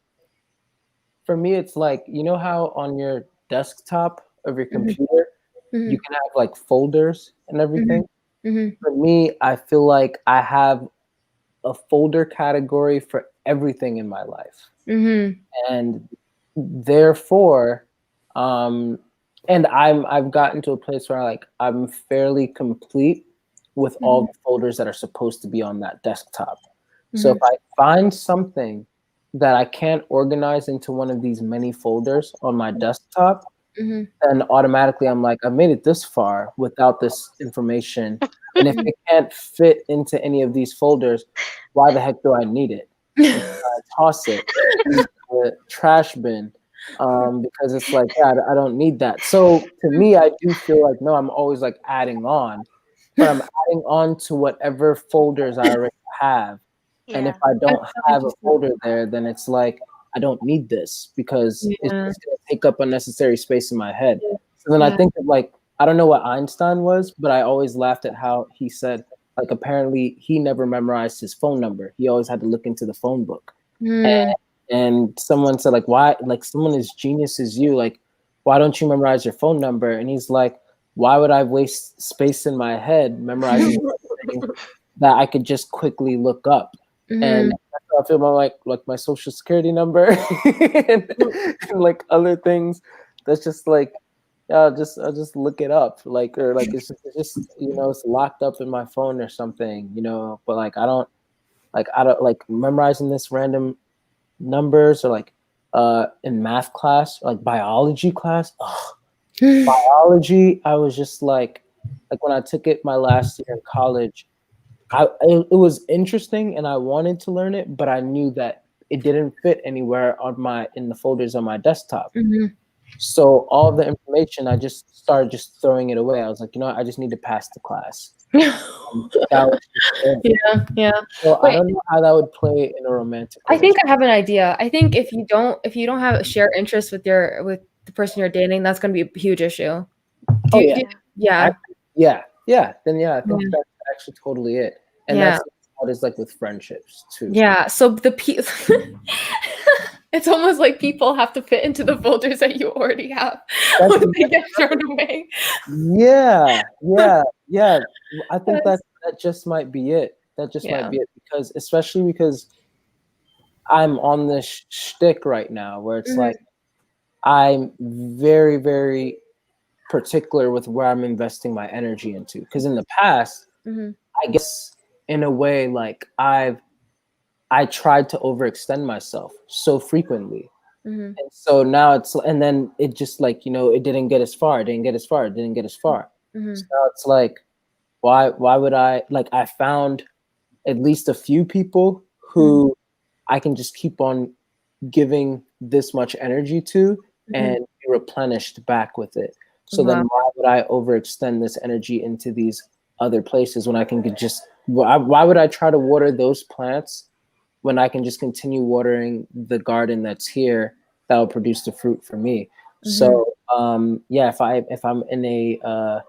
for me it's like, you know how on your desktop of your computer you can have like folders and everything? For me, I feel like I have a folder category for everything in my life. And therefore, and I've gotten to a place where I'm fairly complete with all the folders that are supposed to be on that desktop. So if I find something that I can't organize into one of these many folders on my desktop, then automatically I'm like, I've made it this far without this information. And if it can't fit into any of these folders, why the heck do I need it? And so I toss it in the trash bin because it's like, I don't need that. So to me, I do feel like, no, I'm always like adding on, but I'm adding on to whatever folders I already have. And if I don't have a folder there, then it's like, I don't need this because it's just going to take up unnecessary space in my head. So then I think of like, I don't know what Einstein was, but I always laughed at how he said, like, apparently he never memorized his phone number. He always had to look into the phone book. And someone said, like, why, like, someone as genius as you, like, why don't you memorize your phone number? And he's like, why would I waste space in my head memorizing something that I could just quickly look up? And that's how I feel about like my social security number and like other things. That's just like, I'll just look it up, like, or like it's just it's locked up in my phone or something, But like I don't like memorizing this random numbers or like in math class or like biology class. Biology, I was just like when I took it my last year in college. It was interesting and I wanted to learn it, but I knew that it didn't fit anywhere in the folders on my desktop. So all the information, I just started just throwing it away. I was like, I just need to pass the class. That was just it. Yeah. So I don't know how that would play in a romantic I think I have an idea. I think if you don't have a shared interest with the person you're dating, that's going to be a huge issue. Yeah. Then I think that's actually totally it. And that's what it's like with friendships too. Yeah. So it's almost like people have to fit into the folders that you already have when they get thrown away. Yeah. I think that just might be it. That just might be it especially because I'm on this shtick right now where it's like I'm very, very particular with where I'm investing my energy into. Because in the past, I guess in a way, like I tried to overextend myself so frequently. And so now and then it just like, it didn't get as far. So now it's like, why would I, like, I found at least a few people who I can just keep on giving this much energy to and be replenished back with it. So Wow. then why would I overextend this energy into these other places when I can just, why would I try to water those plants when I can just continue watering the garden that's here that will produce the fruit for me? So yeah, if I'm in a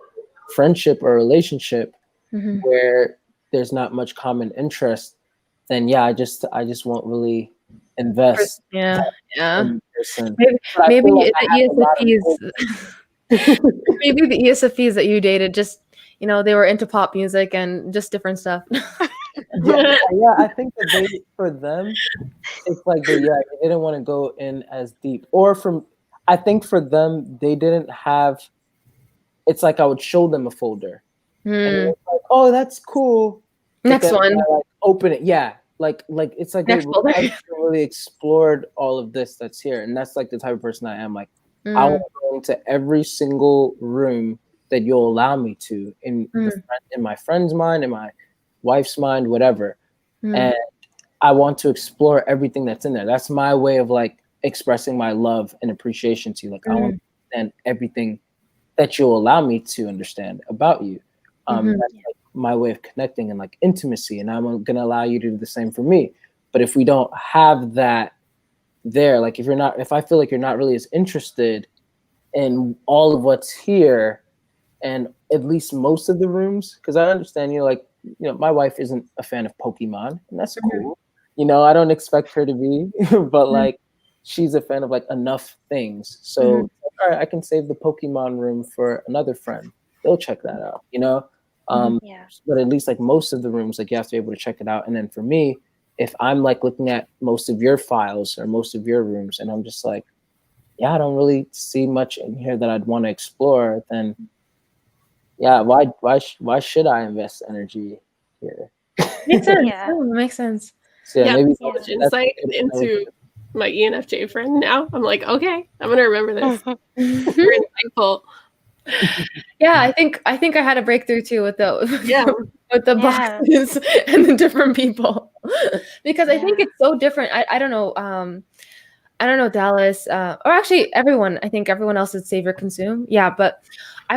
friendship or relationship where there's not much common interest, then yeah, I just won't really invest Yeah. in the person. Maybe, But I maybe feel like the I have a lot of ESFPs, maybe the ESFPs that you dated just, they were into pop music and just different stuff. yeah, I think that for them, it's like they didn't want to go in as deep. I think for them, they didn't have. It's like I would show them a folder, and it's like, oh, that's cool. But Next then one. I, like, open it, like it's like Next wait, folder. I haven't really explored all of this that's here, and that's like the type of person I am. Like, I want to go into every single room that you'll allow me to in my friend's mind, in my wife's mind, whatever, and I want to explore everything that's in there. That's my way of like expressing my love and appreciation to you. Like, I want to understand everything that you'll allow me to understand about you. That's like my way of connecting and like intimacy, and I'm gonna allow you to do the same for me. But if we don't have that there, like if I feel like you're not really as interested in all of what's here, and at least most of the rooms, because I understand, my wife isn't a fan of Pokemon, and that's cool. I don't expect her to be, but like she's a fan of like enough things. So all right, I can save the Pokemon room for another friend. They'll check that out, But at least like most of the rooms, like you have to be able to check it out. And then for me, if I'm like looking at most of your files or most of your rooms, and I'm just like, yeah, I don't really see much in here that I'd want to explore, then yeah, why should I invest energy here? Makes sense. Yeah. Oh, makes sense. So yeah, maybe so much insight into my ENFJ friend now. I'm like, okay, I'm gonna remember this. Very insightful. Yeah, I think I had a breakthrough too with the with the Yeah. boxes and the different people, because I think it's so different. I don't know. I don't know, Dallas, or actually everyone. I think everyone else is save or consume. Yeah, but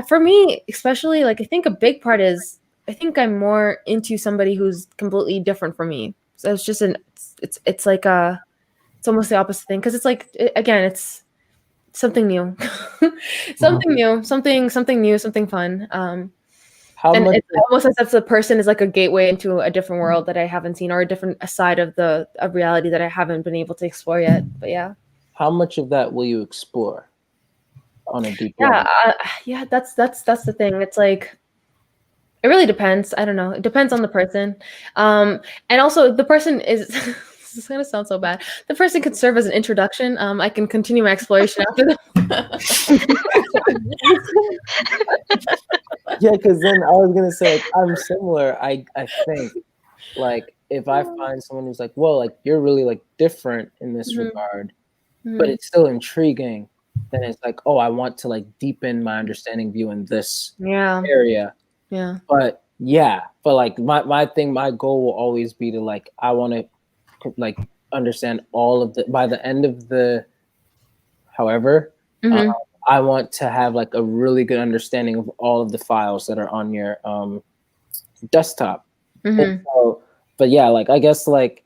for me, especially, like I think a big part is I think I'm more into somebody who's completely different from me. So it's just it's like it's almost the opposite thing, because it's like again it's something new, something new, something new, something fun. How and much it's almost as if the person is like a gateway into a different world that I haven't seen, or a different side of of reality that I haven't been able to explore yet. But yeah. How much of that will you explore on a deep level? Yeah, that's the thing. It's like it really depends. I don't know. It depends on the person. And also the person is this is gonna sound so bad. The person could serve as an introduction. I can continue my exploration after that. Yeah, because then I was gonna say, like, I'm similar. I think, like, if I find someone who's like, well, like you're really like different in this regard, but it's still intriguing, then it's like, oh, I want to like deepen my understanding view in this area. Yeah. But like my goal will always be to like, I want to like understand all of by the end of however, I want to have like a really good understanding of all of the files that are on your desktop. So, but yeah, like I guess like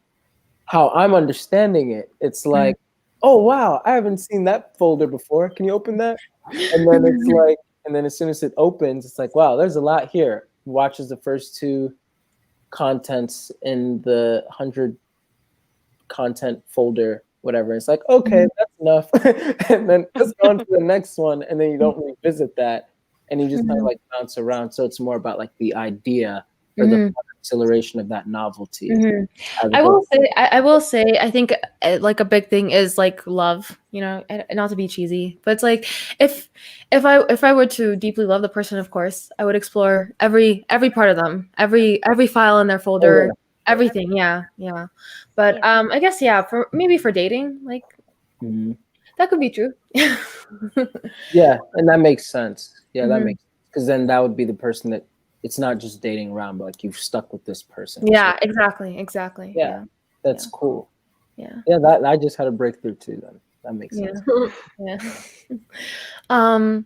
how I'm understanding it, it's like, oh wow, I haven't seen that folder before. Can you open that? And then it's like, and then as soon as it opens, it's like, wow, there's a lot here. Watches the first two contents in the 100 content folder, whatever. It's like, okay, that's enough. And then let's go on to the next one. And then you don't revisit that. And you just kind of like bounce around. So it's more about like the idea or the acceleration of that novelty. I will say, I think like a big thing is like love, and not to be cheesy, but it's like if I were to deeply love the person, of course, I would explore every part of them, every file in their folder, everything. Yeah. But I guess for dating, like that could be true. Yeah, and that makes sense. Yeah, that makes sense, because then that would be the person that it's not just dating around, but like you've stuck with this person. Yeah, so, exactly. yeah, that's cool. Yeah. That I just had a breakthrough too then. That makes Yeah. sense. Yeah.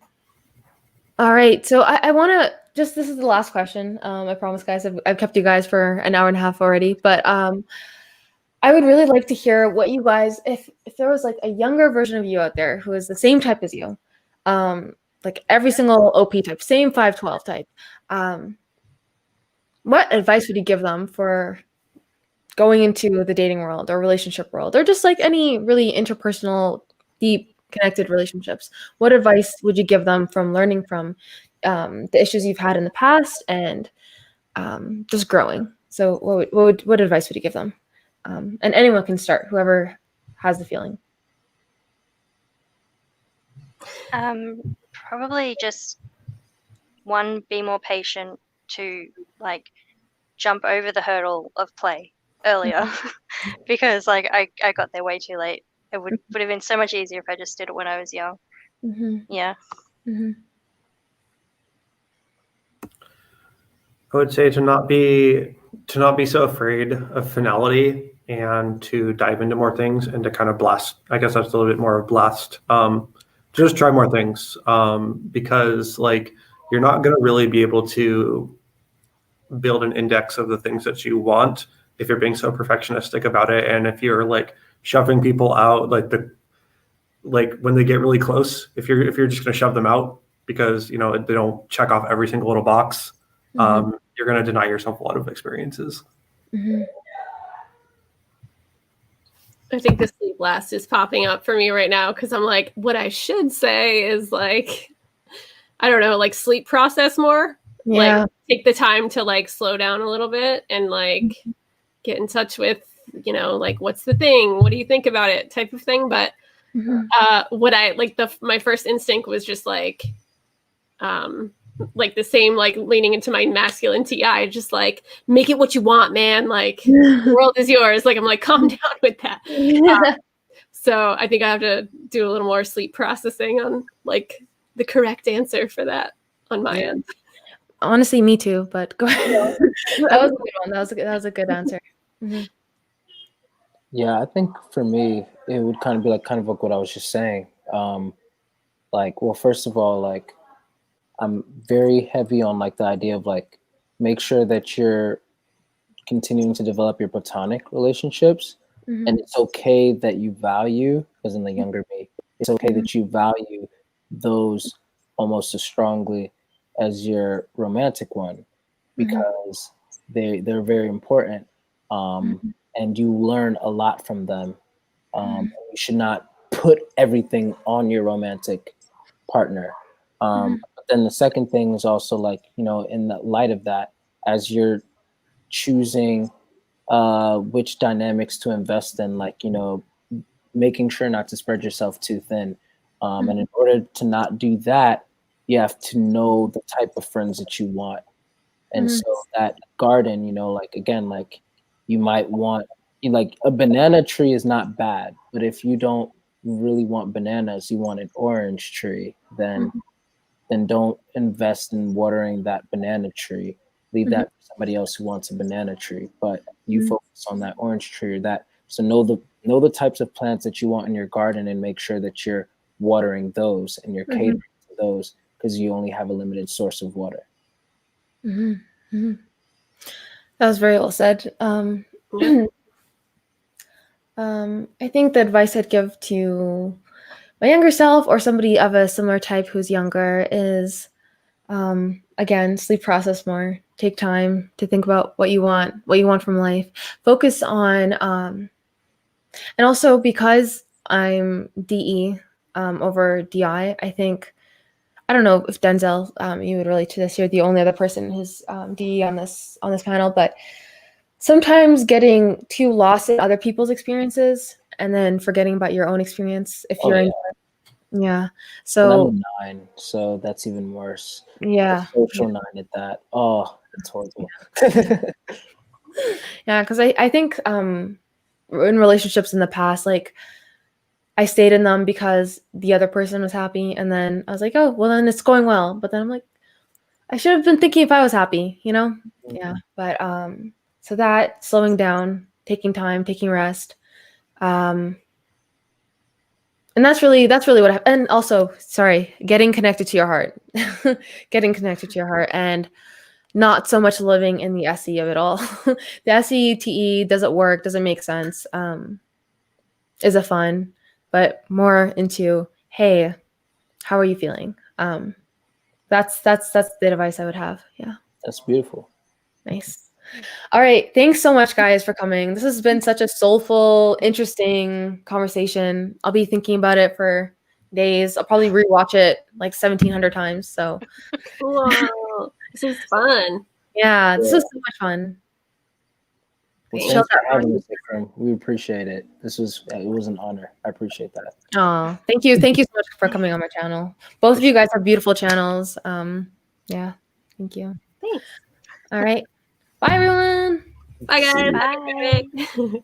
All right. So I want to just, this is the last question. I promise, guys, I've kept you guys for an hour and a half already, but I would really like to hear what you guys, if there was like a younger version of you out there who is the same type as you, like every single OP type, same 512 type, what advice would you give them for going into the dating world or relationship world, or just like any really interpersonal, deep, connected relationships? What advice would you give them from learning from the issues you've had in the past and just growing? So, what advice would you give them? And anyone can start, whoever has the feeling. Probably just one, be more patient. To like jump over the hurdle of play earlier, because like I got there way too late. It would have been so much easier if I just did it when I was young. Mm-hmm. Yeah. Mm-hmm. I would say to not be so afraid of finality and to dive into more things and to kind of blast. I guess that's a little bit more of blast. Just try more things because like you're not going to really be able to build an index of the things that you want if you're being so perfectionistic about it, and if you're like shoving people out like when they get really close, if you're just going to shove them out because they don't check off every single little box, you're going to deny yourself a lot of experiences. Mm-hmm. I think the sleep blast is popping up for me right now because I'm like, what I should say is like, I don't know, like sleep process more. Yeah. Like take the time to like slow down a little bit and like get in touch with, like what's the thing? What do you think about it? Type of thing. But what I like my first instinct was just like the same, like leaning into my masculine TI, just like make it what you want, man. Like the world is yours. Like I'm like, calm down with that. So I think I have to do a little more sleep processing on like the correct answer for that on my end. Honestly, me too. But go ahead. That was a good one. That was a good answer. Mm-hmm. Yeah, I think for me, it would kind of be like what I was just saying. Like, well, first of all, like I'm very heavy on like the idea of like make sure that you're continuing to develop your platonic relationships, and it's okay that you value, as in the younger me, it's okay that you value those almost as strongly as your romantic one, because they're very important, and you learn a lot from them. You should not put everything on your romantic partner. But then the second thing is also like, in the light of that, as you're choosing which dynamics to invest in, like, making sure not to spread yourself too thin. And in order to not do that, you have to know the type of friends that you want. And so that garden, like, again, like you might want, like a banana tree is not bad, but if you don't really want bananas, you want an orange tree, then don't invest in watering that banana tree. Leave that for somebody else who wants a banana tree, but you focus on that orange tree, so know the types of plants that you want in your garden and make sure that you're watering those and you're catering to those, because you only have a limited source of water. That was very well said. I think the advice I'd give to my younger self or somebody of a similar type who's younger is, again, sleep process more. Take time to think about what you want from life. Focus on, and also because I'm DE over DI, I think, I don't know if Denzel, you would relate to this. You're the only other person who's DE on this panel, but sometimes getting too lost in other people's experiences and then forgetting about your own experience. If you're so and I'm a 9, so that's even worse. Yeah, a social 9 at that. Oh, it's horrible. Yeah, because I think in relationships in the past, like I stayed in them because the other person was happy, and then I was like, oh, well, then it's going well. But then I'm like, I should have been thinking if I was happy, Yeah, but so that slowing down, taking time, taking rest, And that's really what and also, sorry, getting connected to your heart. Getting connected to your heart and not so much living in the SE of it all. The SE doesn't work, doesn't make sense. Is a fun, but more into, hey, how are you feeling? That's the advice I would have. Yeah. That's beautiful. Nice. All right. Thanks so much, guys, for coming. This has been such a soulful, interesting conversation. I'll be thinking about it for days. I'll probably rewatch it like 1,700 times. So Cool. This is fun. yeah, this was so much fun. Well, Thanks. thanks for having us, Vikram. We appreciate it. It was an honor. I appreciate that. Oh, thank you. Thank you so much for coming on my channel. Both of you guys have beautiful channels. Yeah, thank you. Thanks. All right. Bye, everyone. Bye, guys. Bye. Have a good day.